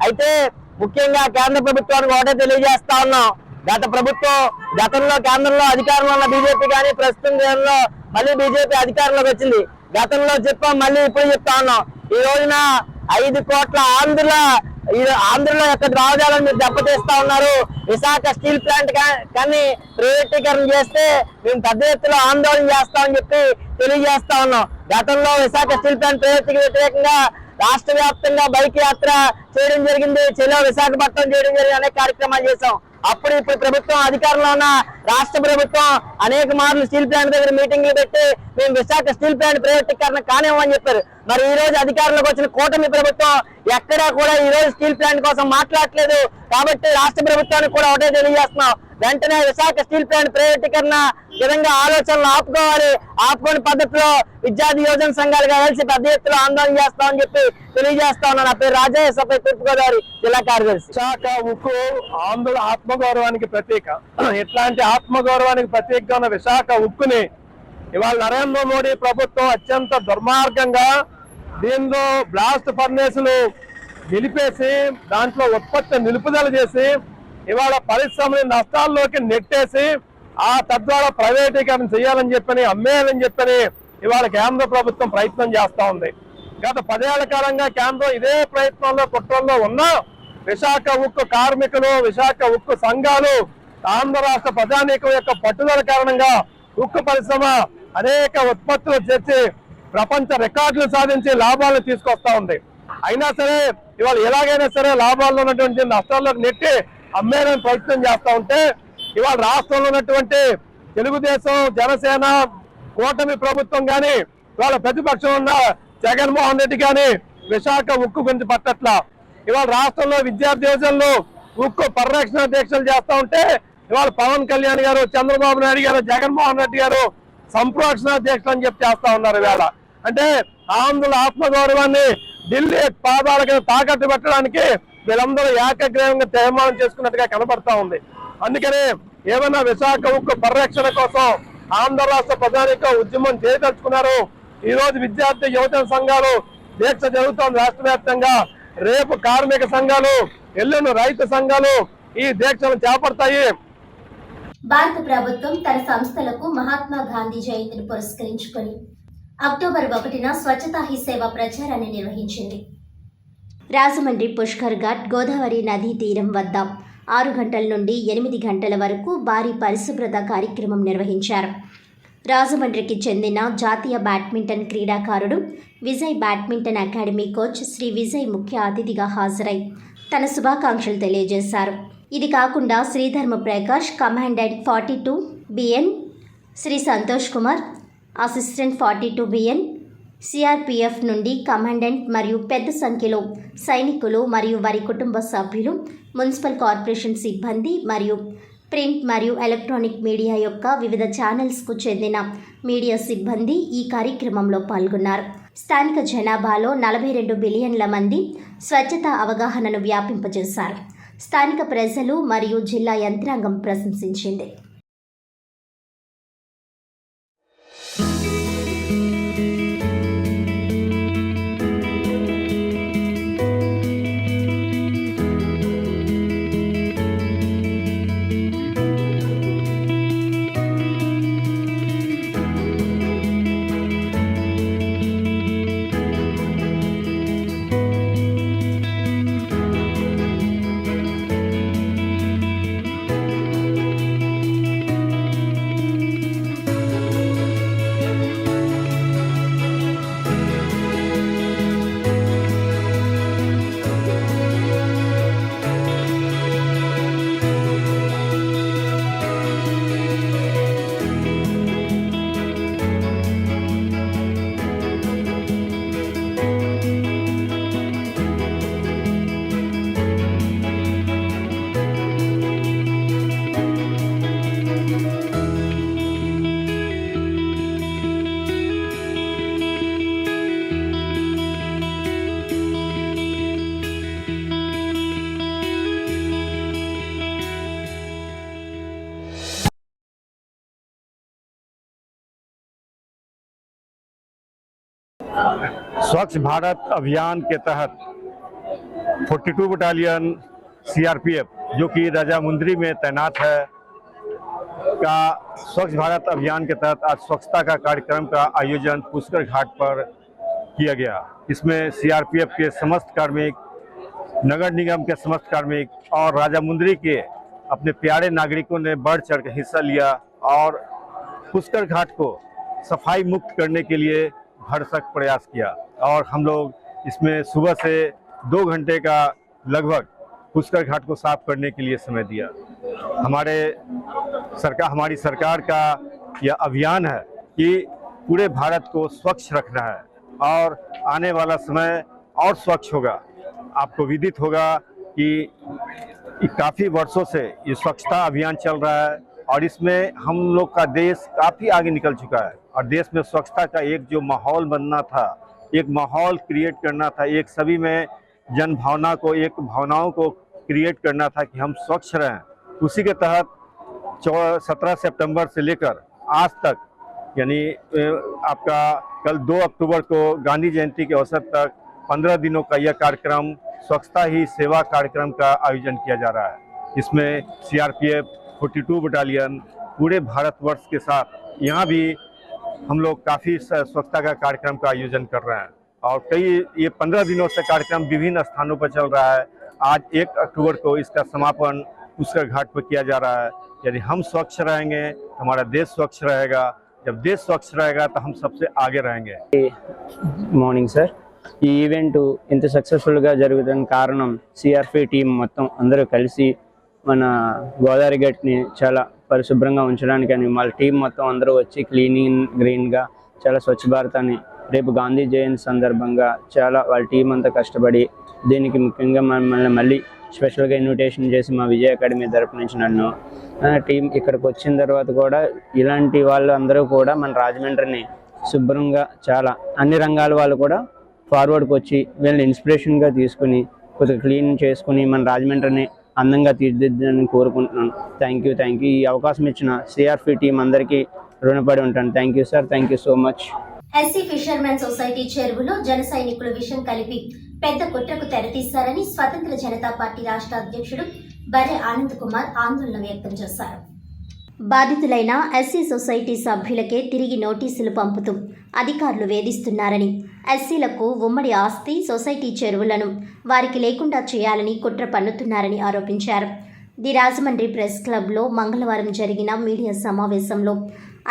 అయితే ముఖ్యంగా కేంద్ర ప్రభుత్వానికి ఒకటే తెలియజేస్తా ఉన్నాం. గతంలో కేంద్రంలో అధికారంలో ఉన్న బీజేపీ కానీ ప్రస్తుతం మళ్ళీ బీజేపీ అధికారంలోకి వచ్చింది. గతంలో చెప్పాం, మళ్ళీ ఇప్పుడు చెప్తా ఉన్నాం. ఈ రోజున 5 కోట్ల ఆంధ్రలో ఎక్కడ రావడాలని మీరు దెబ్బతీస్తా ఉన్నారు. విశాఖ స్టీల్ ప్లాంట్ కానీ ప్రైవేటీకరణ చేస్తే మేము పెద్ద ఎత్తులో ఆందోళన చేస్తామని చెప్పి తెలియజేస్తా ఉన్నాం. గతంలో విశాఖ స్టీల్ ప్లాంట్ ప్రైవేటీకి వ్యతిరేకంగా రాష్ట్ర వ్యాప్తంగా బైక్ యాత్ర చేయడం జరిగింది. చెలో విశాఖపట్నం చేయడం జరిగింది. అనేక కార్యక్రమాలు చేశాం. ఇప్పుడు ప్రభుత్వం అధికారంలో ఉన్న రాష్ట్ర ప్రభుత్వం అనేక మార్లు స్టీల్ ప్లాంట్ దగ్గర మీటింగ్లు పెట్టి మేము విశాఖ స్టీల్ ప్లాంట్ ప్రైవేటీకరణ కానివ్వమని చెప్పారు. మరి ఈ రోజు అధికారంలోకి వచ్చిన కూటమి ప్రభుత్వం ఎక్కడా కూడా ఈ రోజు స్టీల్ ప్లాంట్ కోసం మాట్లాడలేదు. కాబట్టి రాష్ట్ర ప్రభుత్వానికి కూడా ఒకటే తెలియజేస్తున్నాం, వెంటనే విశాఖ స్టీల్ ప్లాంట్ ప్రైవేటీకరణ విధంగా ఆలోచనలు ఆపుకొని పద్ధతిలో విద్యార్థి యువజన సంఘాలుగా కలిసి పెద్ద ఎత్తులో ఆందోళన చేస్తామని చెప్పి తెలియజేస్తా ఉన్నాను. నా పేరు రాజా, ఎస్ఎఫ్ఐ తూర్పుగోదావరి జిల్లా కార్యదర్శి.
విశాఖ ఉక్కు ఆంధ్ర ఆత్మగౌరవానికి ప్రతీక. ఇట్లాంటి ఆత్మగౌరవానికి ప్రతీకగా ఉన్న విశాఖ ఉక్కుని ఇవాళ నరేంద్ర మోడీ ప్రభుత్వం అత్యంత దుర్మార్గంగా దీనిలో బ్లాస్ట్ ఫర్నేసులు నిలిపేసి దాంట్లో ఉత్పత్తి నిలుపుదల చేసి ఇవాళ పరిశ్రమని నష్టాల్లోకి నెట్టేసి తద్వారా ప్రైవేటీకరణ చేయాలని చెప్పని, అమ్మేయాలని చెప్పని ఇవాళ కేంద్ర ప్రభుత్వం ప్రయత్నం చేస్తా ఉంది. గత 10 ఏళ్ల కాలంగా కేంద్రం ఇదే ప్రయత్నంలో కుట్రల్లో ఉన్న విశాఖ ఉక్కు కార్మికులు, విశాఖ ఉక్కు సంఘాలు, ఆంధ్ర రాష్ట్ర ప్రజానీకం యొక్క పట్టుదల కారణంగా ఉక్కు పరిశ్రమ అనేక ఉత్పత్తులు చేర్చి ప్రపంచ రికార్డులు సాధించి లాభాలను తీసుకొస్తా ఉంది. అయినా సరే ఇవాళ ఎలాగైనా సరే లాభాల్లో ఉన్నటువంటి నష్టాల్లోకి నెట్టి అమ్మేయాలని ప్రయత్నం చేస్తా ఉంటే ఇవాళ రాష్ట్రంలో ఉన్నటువంటి తెలుగుదేశం, జనసేన కూటమి ప్రభుత్వం కానీ ఇవాళ ప్రతిపక్షం ఉన్న జగన్మోహన్ రెడ్డి కానీ విశాఖ ఉక్కు గురించి పట్టట్ల. ఇవాళ రాష్ట్రంలో విద్యార్థి యువజనులు ఉక్కు పరిరక్షణ దీక్షలు చేస్తా ఉంటే ఇవాళ పవన్ కళ్యాణ్ గారు, చంద్రబాబు నాయుడు గారు, జగన్మోహన్ రెడ్డి గారు సంప్రోక్షణ దీక్షలు అని చెప్పి చేస్తా ఉన్నారు. ఇవాళ అంటే ఆంధ్రుల ఆత్మగౌరవాన్ని ఢిల్లీ పాదాలకు తాకట్టు పెట్టడానికి వీళ్ళందరూ ఏకగ్రీవంగా తీర్మానం చేసుకున్నట్టుగా కనబడతా ఉంది. అందుకనే ఏమైనా విశాఖ ఉక్కు పరిరక్షణ కోసం ఆంధ్ర రాష్ట్ర ప్రజానీకం ఉద్యమం చేయదలుచుకున్నారు. ఈ రోజు విద్యార్థి యువజన సంఘాలు దీక్ష జరుగుతోంది రాష్ట్ర వ్యాప్తంగా. రేపు కార్మిక సంఘాలు, ఎల్లుండి రైతు సంఘాలు ఈ దీక్షను చేపడతాయి.
భారత ప్రభుత్వం తన సంస్థలకు మహాత్మా గాంధీ జయంతిని పురస్కరించుకొని అక్టోబర్ 1న స్వచ్ఛతా హీ సేవ ప్రచారాన్ని నిర్వహించింది. రాజమండ్రి పుష్కర్ ఘాట్ గోదావరి నదీ తీరం వద్ద 6 గంటల నుండి 8 గంటల వరకు భారీ పరిశుభ్రత కార్యక్రమం నిర్వహించారు. రాజమండ్రికి చెందిన జాతీయ బ్యాడ్మింటన్ క్రీడాకారుడు Vijay badminton academy coach Shri Vijay ముఖ్య అతిథిగా హాజరై తన శుభాకాంక్షలు తెలియజేశారు. ఇది కాకుండా Sridharma Prakash commandant 42 BN, Shri Santosh Kumar assistant 42 BN, CRPF నుండి కమాండెంట్ మరియు పెద్ద సంఖ్యలో సైనికులు మరియు వారి కుటుంబ సభ్యులు, మున్సిపల్ కార్పొరేషన్ సిబ్బంది మరియు ప్రింట్ మరియు ఎలక్ట్రానిక్ మీడియా యొక్క వివిధ ఛానల్స్కు చెందిన మీడియా సిబ్బంది ఈ కార్యక్రమంలో పాల్గొన్నారు. స్థానిక జనాభాలో 42 బిలియన్ల మంది స్వచ్ఛత అవగాహనను వ్యాపింపజేశారు. స్థానిక ప్రజలు మరియు జిల్లా యంత్రాంగం ప్రశంసించింది.
स्वच्छ भारत अभियान के तहत 42 बटालियन सीआरपीएफ जो कि राजामुंदरी में तैनात है का स्वच्छ भारत अभियान के तहत आज स्वच्छता का कार्यक्रम का आयोजन पुष्कर घाट पर किया गया। इसमें सीआरपीएफ के समस्त कार्मिक, नगर निगम के समस्त कार्मिक और राजामुंदरी के अपने प्यारे नागरिकों ने बढ़ चढ़ कर हिस्सा लिया और पुष्कर घाट को सफाई मुक्त करने के लिए भरसक प्रयास किया। और हम लोग इसमें सुबह से 2 घंटे का लगभग पुष्कर घाट को साफ करने के लिए समय दिया। हमारी सरकार का यह अभियान है कि पूरे भारत को स्वच्छ रखना है और आने वाला समय और स्वच्छ होगा। आपको विदित होगा कि काफ़ी वर्षों से ये स्वच्छता अभियान चल रहा है और इसमें हम लोग का देश काफ़ी आगे निकल चुका है और देश में स्वच्छता का एक जो माहौल बनना था, एक माहौल क्रिएट करना था, एक सभी में जन भावना को, एक भावनाओं को क्रिएट करना था कि हम स्वच्छ रहें। उसी के तहत 17 सितंबर से लेकर आज तक यानी आपका कल 2 अक्टूबर को गांधी जयंती के अवसर तक 15 दिनों का यह कार्यक्रम स्वच्छता ही सेवा कार्यक्रम का आयोजन किया जा रहा है। इसमें सीआरपीएफ 42 बटालियन पूरे भारतवर्ष के साथ यहाँ भी हम लोग काफ़ी स्वच्छता का कार्यक्रम का आयोजन कर रहे हैं और ये 15 दिनों से कार्यक्रम विभिन्न स्थानों पर चल रहा है। आज 1 अक्टूबर को इसका समापन पुष्कर घाट पर किया जा रहा है। यदि हम स्वच्छ रहेंगे हमारा देश स्वच्छ रहेगा, जब देश स्वच्छ रहेगा तो हम सबसे आगे रहेंगे।
మార్నింగ్ సార్, ఈ ఈవెంట్ ఇంత సక్సెస్ఫుల్గా జరుగుతున్న కారణం సిఆర్పి టీం మొత్తం అందరూ కలిసి మన గోదావరి గట్ని చాలా పరిశుభ్రంగా ఉంచడానికి అని వాళ్ళ టీం మొత్తం అందరూ వచ్చి క్లీనింగ్ గ్రీన్గా చాలా స్వచ్ఛ భారత్ అని రేపు గాంధీ జయంతి సందర్భంగా చాలా వాళ్ళ టీం అంతా కష్టపడి దీనికి ముఖ్యంగా మమ్మల్ని మళ్ళీ స్పెషల్గా ఇన్విటేషన్ చేసి మా విజయ్ అకాడమీ తరపు నుంచి నన్ను టీం ఇక్కడికి వచ్చిన తర్వాత కూడా ఇలాంటి వాళ్ళు అందరూ కూడా మన రాజమండ్రిని శుభ్రంగా చాలా అన్ని రంగాల వాళ్ళు కూడా ఫార్వర్డ్కి వచ్చి వీళ్ళని ఇన్స్పిరేషన్గా తీసుకుని కొద్దిగా క్లీన్ చేసుకుని మన రాజమండ్రిని అందంగా తీర్చిదిద్దాలని కోరుకుంటున్నాను. Thank you. ఈ అవకాశం ఇచ్చిన సిఆర్పి టీం అందరికీ రుణపడి ఉంటాను. Thank you sir, thank you so much.
SC fishermen society చెరువులో జన సైనికులు విషం కలిపి పెద్ద కుట్రకు తెరతీశారని స్వతంత్ర జనతా పార్టీ రాష్ట్ర అధ్యక్షుడు బర్రె ఆనంద్ కుమార్ ఆందోళన వ్యక్తం చేశారు. బాధితులైన ఎస్సీ సొసైటీ సభ్యులకే తిరిగి నోటీసులు పంపుతూ అధికారులు వేధిస్తున్నారని, ఎస్సీలకు ఉమ్మడి ఆస్తి సొసైటీ చెరువులను వారికి లేకుండా చేయాలని కుట్ర పన్నుతున్నారని ఆరోపించారు. ది రాజమండ్రి ప్రెస్ క్లబ్లో మంగళవారం జరిగిన మీడియా సమావేశంలో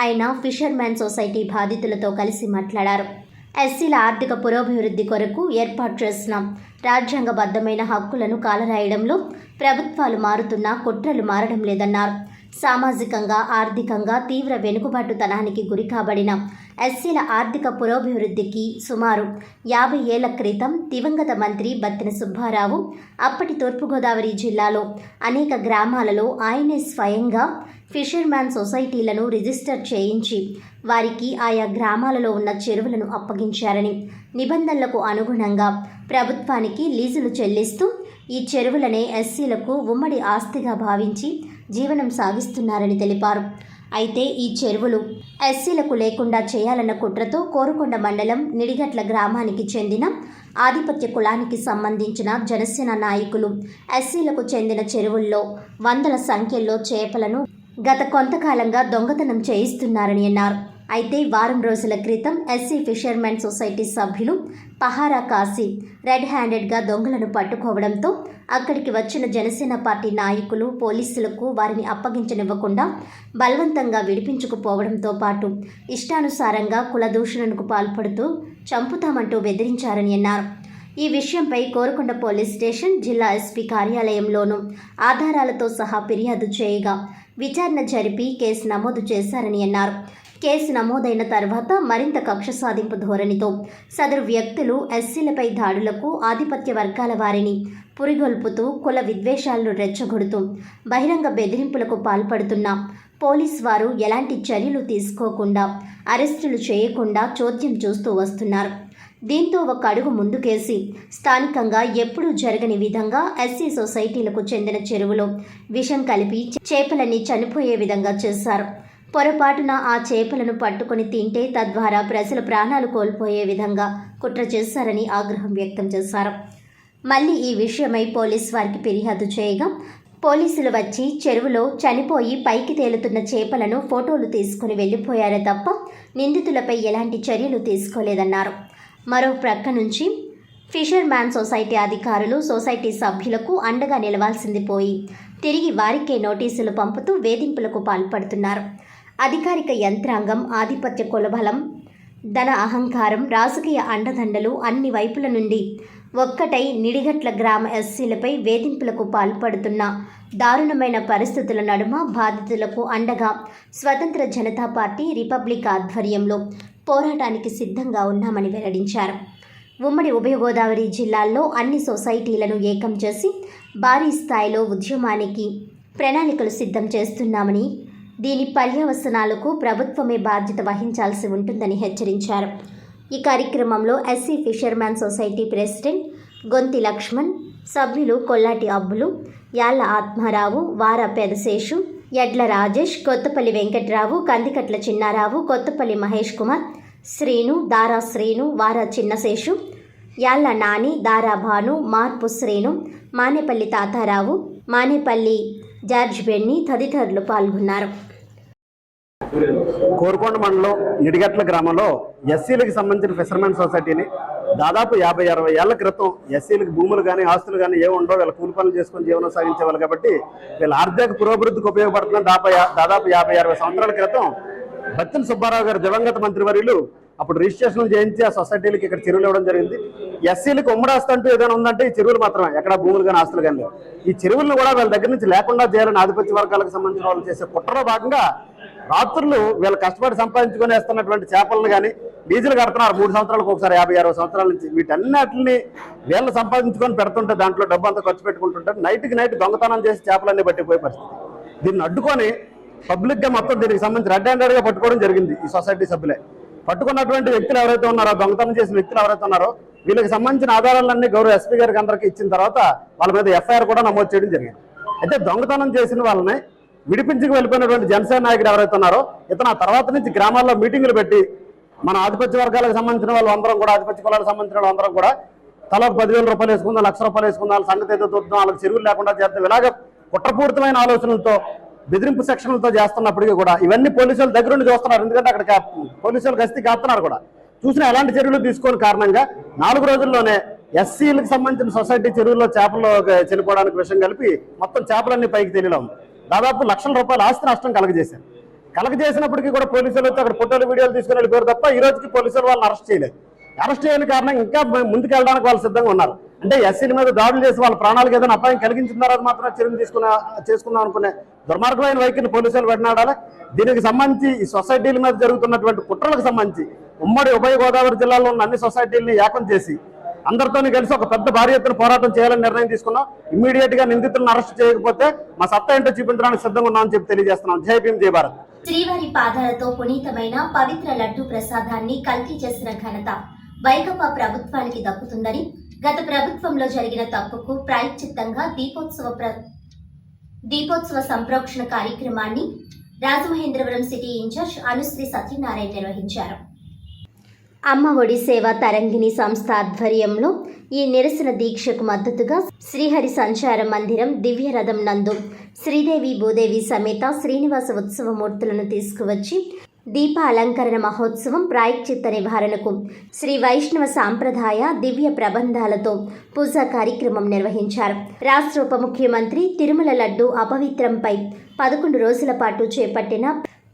ఆయన ఫిషర్మెన్ సొసైటీ బాధితులతో కలిసి మాట్లాడారు. ఎస్సీల ఆర్థిక పురోభివృద్ధి కొరకు ఏర్పాటు చేసిన రాజ్యాంగబద్ధమైన హక్కులను కాలరాయడంలో ప్రభుత్వాలు మారుతున్నా కుట్రలు మారడం లేదన్నారు. సామాజికంగా ఆర్థికంగా తీవ్ర వెనుకబాటుతనానికి గురికాబడిన ఎస్సీల ఆర్థిక పురోభివృద్ధికి సుమారు 50 ఏళ్ల క్రితం దివంగత మంత్రి బత్తిన సుబ్బారావు అప్పటి తూర్పుగోదావరి జిల్లాలో అనేక గ్రామాలలో ఆయనే స్వయంగా ఫిషర్మ్యాన్ సొసైటీలను రిజిస్టర్ చేయించి వారికి ఆయా గ్రామాలలో ఉన్న చెరువులను అప్పగించారని, నిబంధనలకు అనుగుణంగా ప్రభుత్వానికి లీజులు చెల్లిస్తూ ఈ చెరువులనే ఎస్సీలకు ఉమ్మడి ఆస్తిగా భావించి జీవనం సాగిస్తున్నారని తెలిపారు. అయితే ఈ చెరువులు ఎస్సీలకు లేకుండా చేయాలన్న కుట్రతో కోరుకొండ మండలం నిడిగట్ల గ్రామానికి చెందిన ఆధిపత్య కులానికి సంబంధించిన జనసేన నాయకులు ఎస్సీలకు చెందిన చెరువుల్లో వందల సంఖ్యలో చేపలను గత కొంతకాలంగా దొంగతనం చేయిస్తున్నారని అన్నారు. అయితే వారం రోజుల క్రితం ఎస్సీ ఫిషర్మెన్ సొసైటీ సభ్యులు పహారా కాసి రెడ్ హ్యాండెడ్గా దొంగలను పట్టుకోవడంతో అక్కడికి వచ్చిన జనసేన పార్టీ నాయకులు పోలీసులకు వారిని అప్పగించనివ్వకుండా బలవంతంగా విడిపించుకుపోవడంతో పాటు ఇష్టానుసారంగా కులదూషణకు పాల్పడుతూ చంపుతామంటూ బెదిరించారని అన్నారు. ఈ విషయంపై కోరుకొండ పోలీస్ స్టేషన్, జిల్లా ఎస్పీ కార్యాలయంలోనూ ఆధారాలతో సహా ఫిర్యాదు చేయగా విచారణ జరిపి కేసు నమోదు చేశారని అన్నారు. కేసు నమోదైన తర్వాత మరింత కక్ష సాధింపు ధోరణితో సదరు వ్యక్తులు ఎస్సీలపై దాడులకు, ఆధిపత్య వర్గాల వారిని పురిగొల్పుతూ కుల విద్వేషాలను రెచ్చగొడుతూ బహిరంగ బెదిరింపులకు పాల్పడుతున్న పోలీస్ వారు ఎలాంటి చర్యలు తీసుకోకుండా, అరెస్టులు చేయకుండా చోద్యం చూస్తూ వస్తున్నారు. దీంతో ఒక అడుగు ముందుకేసి స్థానికంగా ఎప్పుడూ జరగని విధంగా ఎస్సీ సొసైటీలకు చెందిన చెరువులో విషం కలిపి చేపలన్నీ చనిపోయే విధంగా చేశారు. పొరపాటున ఆ చేపలను పట్టుకొని తింటే తద్వారా ప్రజల ప్రాణాలు కోల్పోయే విధంగా కుట్ర చేశారని ఆగ్రహం వ్యక్తం చేశారు. మళ్ళీ ఈ విషయమై పోలీసు వారికి ఫిర్యాదు చేయగా పోలీసులు వచ్చి చెరువులో చనిపోయి పైకి తేలుతున్న చేపలను ఫోటోలు తీసుకుని వెళ్లిపోయారే తప్ప నిందితులపై ఎలాంటి చర్యలు తీసుకోలేదన్నారు. మరో ప్రక్క నుంచి ఫిషర్మ్యాన్ సొసైటీ అధికారులు సొసైటీ సభ్యులకు అండగా నిలవాల్సింది పోయి తిరిగి వారికే నోటీసులు పంపుతూ వేధింపులకు పాల్పడుతున్నారు. అధికారిక యంత్రాంగం ఆధిపత్య కులబలం, ధన అహంకారం, రాజకీయ అండదండలు అన్ని వైపుల నుండి ఒక్కటై నిడిగట్ల గ్రామ ఎస్సీలపై వేధింపులకు పాల్పడుతున్న దారుణమైన పరిస్థితుల నడుమ బాధితులకు అండగా స్వతంత్ర జనతా పార్టీ రిపబ్లిక్ ఆధ్వర్యంలో పోరాటానికి సిద్ధంగా ఉన్నామని వెల్లడించారు. ఉమ్మడి ఉభయ గోదావరి జిల్లాల్లో అన్ని సొసైటీలను ఏకం చేసి భారీ స్థాయిలో ఉద్యమానికి ప్రణాళికలు సిద్ధం చేస్తున్నామని, దీని పర్యవసనాలకు ప్రభుత్వమే బాధ్యత వహించాల్సి ఉంటుందని హెచ్చరించారు. ఈ కార్యక్రమంలో SC fisherman society president Gonti Lakshman, సభ్యులు కొల్లాటి అబ్బులు, యాళ్ల ఆత్మారావు, వార పెదశేషు, యడ్ల రాజేష్, కొత్తపల్లి వెంకట్రావు, కందికట్ల చిన్నారావు, కొత్తపల్లి మహేష్ కుమార్, శ్రీను, దారా శ్రీను, వార చిన్నశేషు, యాళ్ల నాని, దారా భాను, మార్పు శ్రీను, మానేపల్లి తాతారావు, మానేపల్లి జార్జ్ బెన్ని తదితరులు పాల్గొన్నారు.
కోరుకొండ మండలం నిడిగట్ల గ్రామంలో ఎస్సీలకు సంబంధించిన ఫిషర్మెన్ సొసైటీని దాదాపు 50-60 ఏళ్ల క్రితం ఎస్సీలకు భూములు కానీ ఆస్తులు కానీ ఏ ఉండో వీళ్ళ కూలి పనులు చేసుకుని జీవనం సాగించేవాళ్ళు కాబట్టి వీళ్ళ ఆర్థిక పురోభివృద్ధికి ఉపయోగపడుతున్న దాదాపు 50-60 సంవత్సరాల క్రితం బత్తిన సుబ్బారావు గారు దివంగత మంత్రివర్యులు అప్పుడు రిజిస్ట్రేషన్ చేయించి ఆ సొసైటీలకి ఇక్కడ చెరువులు ఇవ్వడం జరిగింది. ఎస్సీలకు ఉమ్మడి ఆస్తి అంటూ ఏదైనా ఉందంటే ఈ చెరువులు మాత్రమే, ఎక్కడ భూములు కానీ ఆస్తులు కానీ లేవు. ఈ చెరువులను కూడా వీళ్ళ దగ్గర నుంచి లేకుండా చేయాలని ఆధిపత్య వర్గాలకు సంబంధించిన వాళ్ళు చేసే కుట్రలో భాగంగా రాత్రులు వీళ్ళు కష్టపడి సంపాదించుకొని వేస్తున్నటువంటి చేపలను కానీ లీజులు కడుతున్నారు 3 సంవత్సరాలకు ఒకసారి 50-60 సంవత్సరాల నుంచి. వీటన్నిటిని వీళ్ళు సంపాదించుకొని పెడుతుంటే దాంట్లో డబ్బు అంతా ఖర్చు పెట్టుకుంటుంటారు. నైట్కి నైట్ దొంగతనం చేసి చేపలన్నీ పట్టిపోయే పరిస్థితి. దీన్ని అడ్డుకొని పబ్లిక్గా మొత్తం దీనికి సంబంధించి రెడ్ హ్యాండెడ్గా పట్టుకోవడం జరిగింది. ఈ సొసైటీ సభ్యులే పట్టుకున్నటువంటి వ్యక్తులు ఎవరైతే ఉన్నారో, దొంగతనం చేసిన వ్యక్తులు ఎవరైతే ఉన్నారో వీళ్ళకి సంబంధించిన ఆధారాలన్నీ గౌరవ ఎస్పీ గారికి అందరికీ ఇచ్చిన తర్వాత వాళ్ళ మీద ఎఫ్ఐఆర్ కూడా నమోదు చేయడం జరిగింది. అయితే దొంగతనం చేసిన వాళ్ళని విడిపించుకు వెళ్ళిపోయినటువంటి జనసేన నాయకుడు ఎవరైతే ఉన్నారో ఇతను ఆ తర్వాత నుంచి గ్రామాల్లో మీటింగులు పెట్టి మన ఆధిపత్య వర్గాలకు సంబంధించిన వాళ్ళు అందరం కూడా, ఆధిపత్య కులాలకు సంబంధించిన వాళ్ళు అందరం కూడా తల 10,000 రూపాయలు వేసుకుందాం, 1,00,000 రూపాయలు వేసుకుందాం, వాళ్ళ సంగతి ఏదో చూద్దాం, వాళ్ళకి చెరువులు లేకుండా చేద్దాం, ఇలాగ కుట్రపూరితమైన ఆలోచనలతో బెదిరింపు సెక్షన్లతో చేస్తున్నప్పటికీ కూడా ఇవన్నీ పోలీసుల దగ్గర నుండి చూస్తున్నారు. ఎందుకంటే అక్కడ పోలీసులు గస్తీ కాస్తున్నారు కూడా. చూసిన ఎలాంటి చర్యలు తీసుకోని కారణంగా 4 రోజుల్లోనే ఎస్సీలకు సంబంధించిన సొసైటీ చెరువుల్లో చేపలు చనిపోవడానికి విషయం కలిపి మొత్తం చేపలన్నీ పైకి తేలిలా ఉంది. దాదాపు లక్షల రూపాయల ఆస్తి నష్టం కలగజేశారు. కలగజేసినప్పటికీ కూడా పోలీసులు వచ్చి అక్కడ ఫోటోలు వీడియోలు తీసుకుని వెళ్ళిపోయారు తప్ప ఈ రోజుకి పోలీసులు వాళ్ళని అరెస్ట్ చేయలేదు. అరెస్ట్ చేయని కారణం ఇంకా ముందుకు వెళ్ళడానికి వాళ్ళు సిద్ధంగా ఉన్నారు. అంటే ఎస్సీల మీద దాడులు చేసి వాళ్ళ ప్రాణాలకు ఏదైనా అపాయం కలిగించిన తర్వాత మాత్రం చర్యలు చేసుకుందాం అనుకునే దుర్మార్గమైన వైఖరిని పోలీసులు వెంటనాడాలి. దీనికి సంబంధించి ఈ సొసైటీల మీద జరుగుతున్నటువంటి కుట్రలకు సంబంధించి ఉమ్మడి ఉభయ గోదావరి జిల్లాలో ఉన్న అన్ని సొసైటీలని ఏకం చేసి అందరితో కలిసి ఒక పెద్ద భారీ ఎత్తున పోరాటం చేయాలని నిర్ణయం తీసుకున్నాం. ఇమ్మీడియట్ గా నిందితులను అరెస్ట్ చేయకపోతే మా సత్తా ఏంటో చూపించడానికి సిద్ధంగా ఉన్నామని చెప్పి తెలియజేస్తున్నాం. జై భీమ్, జై భారత్.
శ్రీవారి పాదాలతో పునీతమైన పవిత్ర లడ్డు ప్రసాదాన్ని కల్తీ చేసిన ఘనత వైకాపా ప్రభుత్వానికి దక్కుతుందని, గత ప్రభుత్వంలో జరిగిన తప్పుకు ప్రాయశ్చిత్తంగా దీపోత్సవ సంప్రోక్షణ కార్యక్రమాన్ని రాజమహేంద్రవరం సిటీ ఇన్ఛార్జ్ అనుశ్రీ సత్యనారాయణ నిర్వహించారు. అమ్మ ఒడి సేవ తరంగిణి సంస్థ ఆధ్వర్యంలో ఈ నిరసన దీక్షకు మద్దతుగా శ్రీహరి సంచార మందిరం దివ్యరథం నందు శ్రీదేవి భూదేవి సమేత శ్రీనివాస ఉత్సవమూర్తులను తీసుకువచ్చి దీప అలంకరణ మహోత్సవం ప్రాయశ్చిత్త నివారణకు శ్రీ వైష్ణవ సాంప్రదాయ దివ్య ప్రబంధాలతో పూజా కార్యక్రమం నిర్వహించారు. రాష్ట్ర ఉప ముఖ్యమంత్రి తిరుమల లడ్డు అపవిత్రంపై 11 రోజుల పాటు చేపట్టిన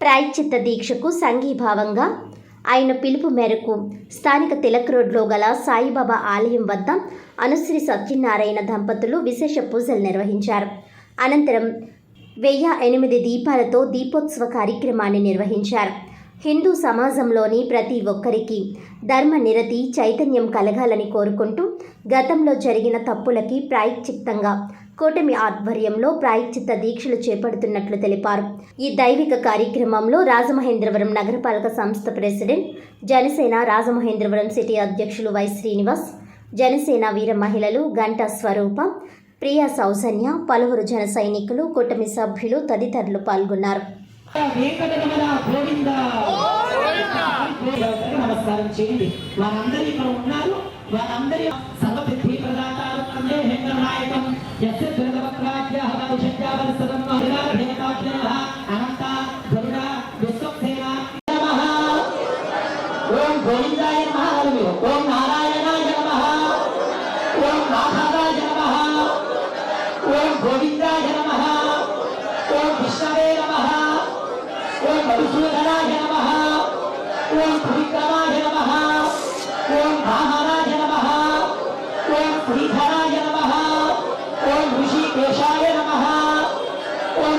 ప్రాయశ్చిత్త దీక్షకు సంఘీభావంగా ఆయన పిలుపు మేరకు స్థానిక తిలక్ రోడ్లో గల సాయిబాబా ఆలయం వద్ద అనుశ్రీ సత్యనారాయణ దంపతులు విశేష పూజలు నిర్వహించారు. అనంతరం 1008 దీపాలతో దీపోత్సవ కార్యక్రమాన్ని నిర్వహించారు. హిందూ సమాజంలోని ప్రతి ఒక్కరికి ధర్మ నిరతి చైతన్యం కలగాలని కోరుకుంటూ గతంలో జరిగిన తప్పులకి ప్రాయశ్చిత్తంగా కూటమి ఆధ్వర్యంలో ప్రాయశ్చిత్త దీక్షలు చేపడుతున్నట్లు తెలిపారు. ఈ దైవిక కార్యక్రమంలో రాజమహేంద్రవరం నగరపాలక సంస్థ ప్రెసిడెంట్, జనసేన రాజమహేంద్రవరం సిటీ అధ్యక్షులు వై శ్రీనివాస్, జనసేన వీర మహిళలు గంటా స్వరూప, ప్రియా సౌజన్య, పలువురు జన సైనికులు, కూటమి సభ్యులు తదితరులు పాల్గొన్నారు.
నమస్కారం చేయండి. వారందరూ ఇక్కడ ఉన్నారు. వారందరి సర్వసిద్ధి ప్రదాతారం అందేహేంద్ర నాయకం యస్య దుర్గవక్రాభ్యః వారిషజ్ఞావరసదం మహిళాభేదాభ్యః అనంత దుర్గా విశ్వక్సేన నమః. ఓం గోవిందాయ నమః. ఓం నారాయణాయ నమః. ఓం మాధవాయ నమః. ఓం గోవిందాయ నమః. ఓం విష్ణవే నమః. ఓం మధుసూదనాయ నమః. ఓం త్రివిక్రమాయ నమః. ఓం వామనాయ నమః. ఓం శ్రీధరాయ నమః. ఓం ఋషికేశాయ నమః. ఓం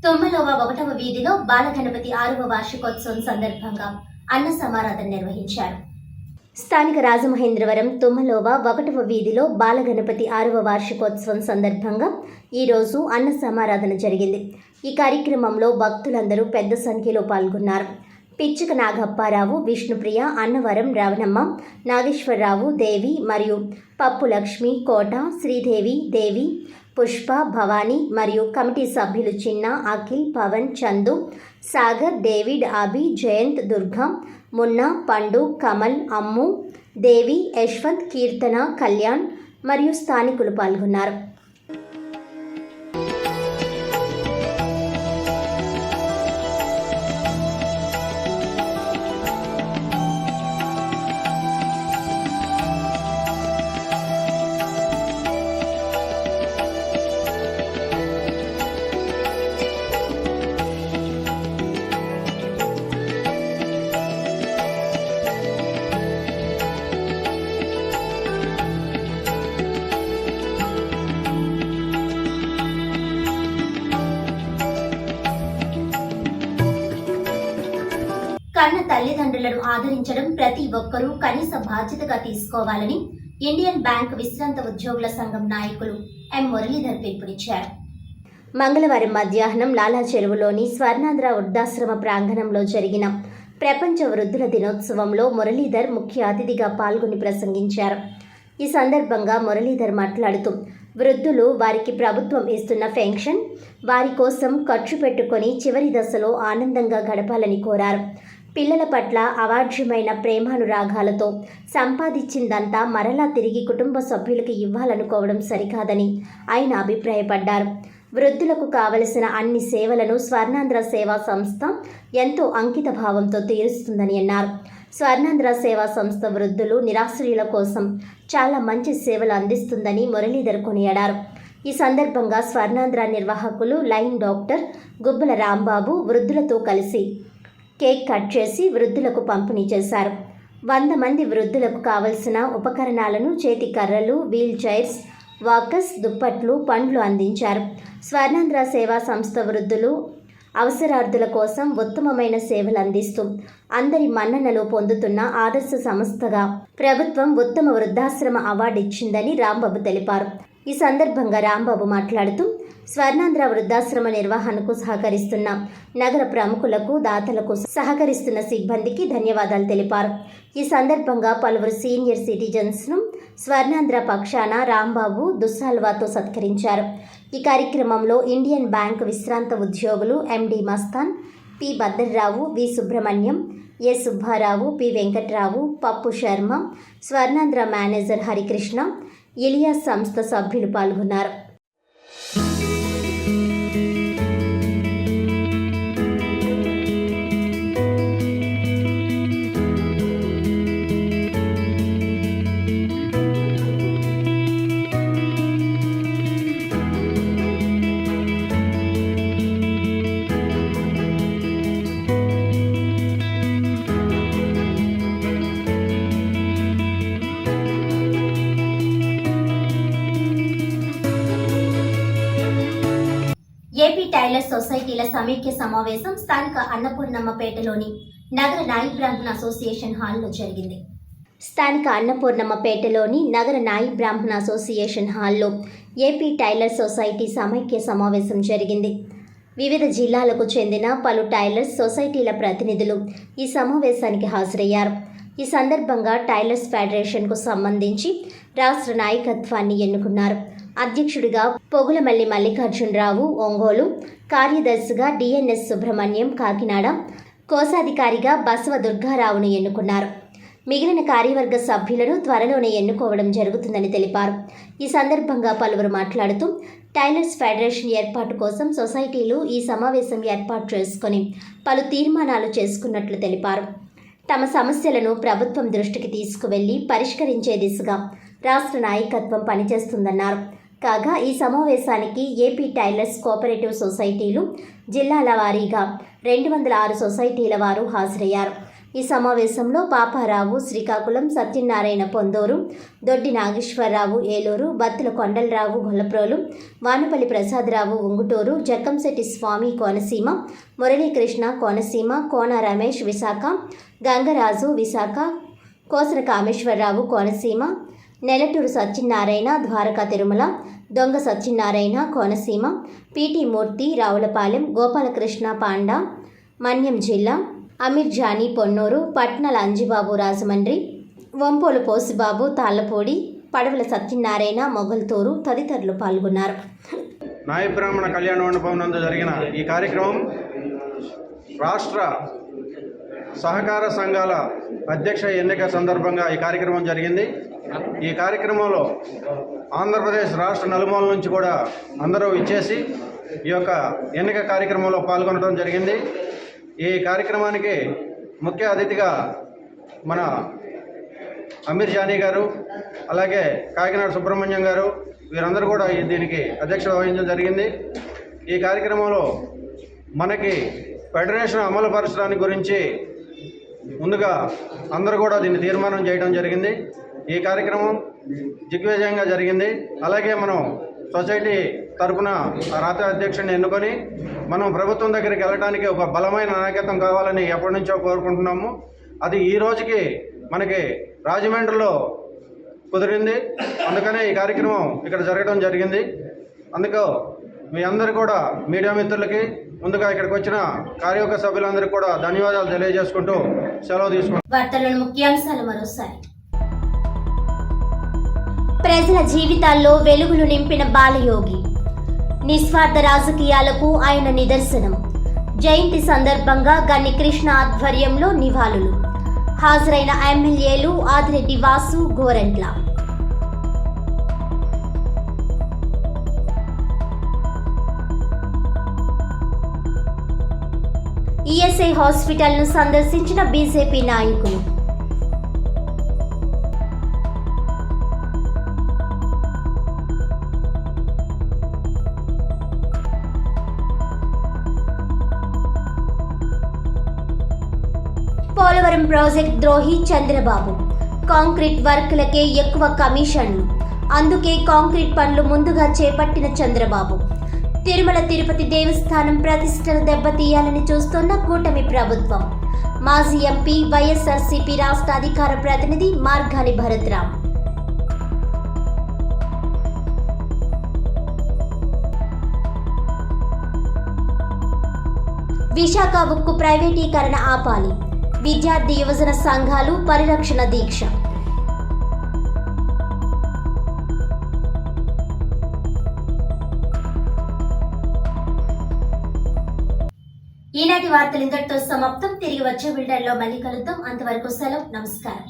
తొమ్మలోవ 1వ వీధిలో బాలగణపతి 6వ వార్షికోత్సవం సందర్భంగా అన్న సమారాధన నిర్వహించారు. స్థానిక రాజమహేంద్రవరం తుమ్మలోవ 1వ వీధిలో బాలగణపతి 6వ వార్షికోత్సవం సందర్భంగా ఈరోజు అన్న సమారాధన జరిగింది. ఈ కార్యక్రమంలో భక్తులందరూ పెద్ద సంఖ్యలో పాల్గొన్నారు. పిచ్చిక నాగప్పారావు, విష్ణుప్రియ, అన్నవరం రావణమ్మ, నాగేశ్వరరావు, దేవి మరియు పప్పు లక్ష్మి, కోట, శ్రీదేవి, దేవి, పుష్ప, భవానీ మరియు కమిటీ సభ్యులు చిన్న, అఖిల్, పవన్, చందు, సాగర్, డేవిడ్, అభి, జయంత్, దుర్గా, మున్నా, పండు, కమల్, అమ్ము, దేవి, యశ్వంత్, కీర్తన, కళ్యాణ్ మరియు స్థానికులు పాల్గొన్నారు. ఆదరించడం ప్రతి ఒక్కరూ కనీస బాధ్యతగా తీసుకోవాలని ఇండియన్ బ్యాంక్ విశ్రాంత ఉద్యోగుల సంఘం నాయకులు ఎం మురళీధర్ పిలుపునిచ్చారు. మంగళవారం మధ్యాహ్నం లాలా చెరువులోని స్వర్ణాంధ్ర వృద్ధాశ్రమ ప్రాంగణంలో జరిగిన ప్రపంచ వృద్ధుల దినోత్సవంలో మురళీధర్ ముఖ్య అతిథిగా పాల్గొని ప్రసంగించారు. ఈ సందర్భంగా మురళీధర్ మాట్లాడుతూ వృద్ధులు వారికి ప్రభుత్వం ఇస్తున్న పెన్షన్ వారి కోసం ఖర్చు పెట్టుకొని చివరి దశలో ఆనందంగా గడపాలని కోరారు. పిల్లల పట్ల అవాఢ్యమైన ప్రేమానురాగాలతో సంపాదించిందంతా మరలా తిరిగి కుటుంబ సభ్యులకు ఇవ్వాలనుకోవడం సరికాదని ఆయన అభిప్రాయపడ్డారు. వృద్ధులకు కావలసిన అన్ని సేవలను స్వర్ణాంధ్ర సేవా సంస్థ ఎంతో అంకిత భావంతో తీరుస్తుందని అన్నారు. స్వర్ణాంధ్ర సేవా సంస్థ వృద్ధులు నిరాశ్రయుల కోసం చాలా మంచి సేవలు అందిస్తుందని మురళీధర్ కొనియాడారు. ఈ సందర్భంగా స్వర్ణాంధ్ర నిర్వాహకులు లైన్ డాక్టర్ గుబ్బల రాంబాబు వృద్ధులతో కలిసి కేక్ కట్ చేసి వృద్ధులకు పంపిణీ చేశారు. 100 మంది వృద్ధులకు కావలసిన ఉపకరణాలను, చేతి కర్రలు, వీల్ చైర్స్, వాకర్స్, దుప్పట్లు, పండ్లు అందించారు. స్వర్ణాంధ్ర సేవా సంస్థ వృద్ధులు అవసరార్థుల కోసం ఉత్తమమైన సేవలు అందిస్తూ అందరి మన్ననలు పొందుతున్న ఆదర్శ సంస్థగా ప్రభుత్వం ఉత్తమ వృద్ధాశ్రమ అవార్డు ఇచ్చిందని రాంబాబు తెలిపారు. ఈ సందర్భంగా రాంబాబు మాట్లాడుతూ స్వర్ణాంధ్ర వృద్ధాశ్రమ నిర్వహణకు సహకరిస్తున్న నగర ప్రముఖులకు, దాతలకు, సహకరిస్తున్న సిబ్బందికి ధన్యవాదాలు తెలిపారు. ఈ సందర్భంగా పలువురు సీనియర్ సిటిజన్స్ను స్వర్ణాంధ్ర పక్షాన రాంబాబు దుస్సాల్వాతో సత్కరించారు. ఈ కార్యక్రమంలో ఇండియన్ బ్యాంక్ విశ్రాంత ఉద్యోగులు ఎండి మస్తాన్, పి భద్రరావు, వి సుబ్రహ్మణ్యం, ఏ సుబ్బారావు, పి వెంకట్రావు, పప్పు శర్మ, స్వర్ణాంధ్ర మేనేజర్ హరికృష్ణ, ఇలియాస్ సంస్థ సభ్యులు పాల్గొన్నారు. ఏపీ టైలర్స్ సొసైటీల సమైక్య సమావేశం స్థానిక అన్నపూర్ణమ్మపేటలోని నగర నాయి బ్రాహ్మణ అసోసియేషన్ హాల్లో జరిగింది. స్థానిక అన్నపూర్ణమ్మపేటలోని నగర నాయి బ్రాహ్మణ అసోసియేషన్ హాల్లో ఏపీ టైలర్స్ సొసైటీ సమైక్య సమావేశం జరిగింది. వివిధ జిల్లాలకు చెందిన పలు టైలర్స్ సొసైటీల ప్రతినిధులు ఈ సమావేశానికి హాజరయ్యారు. ఈ సందర్భంగా టైలర్స్ ఫెడరేషన్కు సంబంధించి రాష్ట్ర నాయకత్వాన్ని ఎన్నుకున్నారు. అధ్యక్షుడిగా పొగులమల్లి మల్లికార్జునరావు ఒంగోలు, కార్యదర్శిగా డిఎన్ఎస్ సుబ్రహ్మణ్యం కాకినాడ, కోశాధికారిగా బసవ దుర్గారావును ఎన్నుకున్నారు. మిగిలిన కార్యవర్గ సభ్యులను త్వరలోనే ఎన్నుకోవడం జరుగుతుందని తెలిపారు. ఈ సందర్భంగా పలువురు మాట్లాడుతూ టైలర్స్ ఫెడరేషన్ ఏర్పాటు కోసం సొసైటీలు ఈ సమావేశం ఏర్పాటు చేసుకుని పలు తీర్మానాలు చేసుకున్నట్లు తెలిపారు. తమ సమస్యలను ప్రభుత్వం దృష్టికి తీసుకువెళ్లి పరిష్కరించే దిశగా రాష్ట్ర నాయకత్వం పనిచేస్తుందన్నారు. కాగా ఈ సమావేశానికి ఏపీ టైలర్స్ కోఆపరేటివ్ సొసైటీలు జిల్లాల వారీగా 206 సొసైటీల వారు హాజరయ్యారు. ఈ సమావేశంలో పాపారావు శ్రీకాకుళం, సత్యనారాయణ పొందూరు, దొడ్డి నాగేశ్వరరావు ఏలూరు, బత్తుల కొండలరావు గొల్లప్రోలు, వానపల్లి ప్రసాదరావు ఉంగుటూరు, జక్కంశెట్టి స్వామి కోనసీమ, మురళీకృష్ణ కోనసీమ, కోన రమేష్ విశాఖ, గంగరాజు విశాఖ, కోసన కామేశ్వరరావు కోనసీమ, నెలటూరు సత్యనారాయణ ద్వారకా తిరుమల, దొంగ సత్యనారాయణ కోనసీమ, పిటి మూర్తి రావులపాలెం, గోపాలకృష్ణ పాండా మన్యం జిల్లా, అమీర్ జానీ పొన్నూరు, పట్నాల అంజిబాబు రాజమండ్రి, వంపోలు పోసిబాబు తాళ్లపూడి, పడవల సత్యనారాయణ మొగల్తూరు తదితరులు పాల్గొన్నారు.
నాయ బ్రాహ్మణ కళ్యాణ మండపం నందు జరిగిన ఈ కార్యక్రమం రాష్ట్ర సహకార సంఘాల అధ్యక్ష ఎన్నిక సందర్భంగా ఈ కార్యక్రమం జరిగింది. ఈ కార్యక్రమంలో ఆంధ్రప్రదేశ్ రాష్ట్ర నలుమూల నుంచి కూడా అందరూ ఇచ్చేసి ఈ యొక్క ఎన్నిక కార్యక్రమంలో పాల్గొనడం జరిగింది. ఈ కార్యక్రమానికి ముఖ్య అతిథిగా మన అమీర్ జానీ గారు, అలాగే కాకినాడ సుబ్రహ్మణ్యం గారు, వీరందరూ కూడా దీనికి అధ్యక్షత వహించడం జరిగింది. ఈ కార్యక్రమంలో మనకి ఫెడరేషన్ అమలుపరచడానికి గురించి ముందుగా అందరూ కూడా దీన్ని తీర్మానం చేయడం జరిగింది. ఈ కార్యక్రమం దిగ్విజయంగా జరిగింది. అలాగే మనం సొసైటీ తరఫున రాష్ట్ర అధ్యక్షుడిని ఎన్నుకొని మనం ప్రభుత్వం దగ్గరికి వెళ్ళడానికి ఒక బలమైన నాయకత్వం కావాలని ఎప్పటి నుంచో కోరుకుంటున్నాము. అది ఈ రోజుకి మనకి రాజమండ్రిలో కుదిరింది. అందుకనే ఈ కార్యక్రమం ఇక్కడ జరగడం జరిగింది. అందుకు మీ అందరు కూడా మీడియా మిత్రులకి, ముందుగా ఇక్కడికి వచ్చిన కార్యవర్గ సభ్యులందరికీ కూడా ధన్యవాదాలు తెలియజేసుకుంటూ సెలవు తీసుకుంటాం.
వార్తలను ముఖ్యాంశాలు మరోసారి. ప్రజల జీవితాల్లో వెలుగులు నింపిన బాలయోగి, నిస్వార్థ రాజకీయాలకు ఆయన నిదర్శనం. జయంతి సందర్భంగా గన్ని కృష్ణ ఆధ్వర్యంలో నివాళులు. హాజరైన ఎమ్మెల్యేలు ఆదిరెడ్డి వాసు, గోరంట్ల. ఈఎస్ఐ హాస్పిటల్ను సందర్శించిన బీజేపీ నాయకులు. పోలవరం ప్రాజెక్ట్ ద్రోహి చంద్రబాబు, కాంక్రీట్ వర్క్లకే ఎక్కువ కమిషన్లు, అందుకే కాంక్రీట్ పనులు ముందుగా చేపట్టిన చంద్రబాబు. తిరుమల తిరుపతి దేవస్థానం ప్రతిష్టను దెబ్బతీయాలని చూస్తున్న కూటమి ప్రభుత్వం. మాజీ ఎంపీ, వైఎస్ఆర్సీపీ రాష్ట్ర అధికార ప్రతినిధి మార్గాని భరత్రాం. విశాఖ ఉక్కు ప్రైవేటీకరణ ఆపాలి. విద్యార్థి యువజన సంఘాలు పరిరక్షణ దీక్ష. ఈనాటి వార్తలు ఇంతటితో సమాప్తం. తిరిగి వచ్చే బిల్డర్లో మళ్ళీ కలుద్దాం. అంతవరకు సెలవు. నమస్కారం.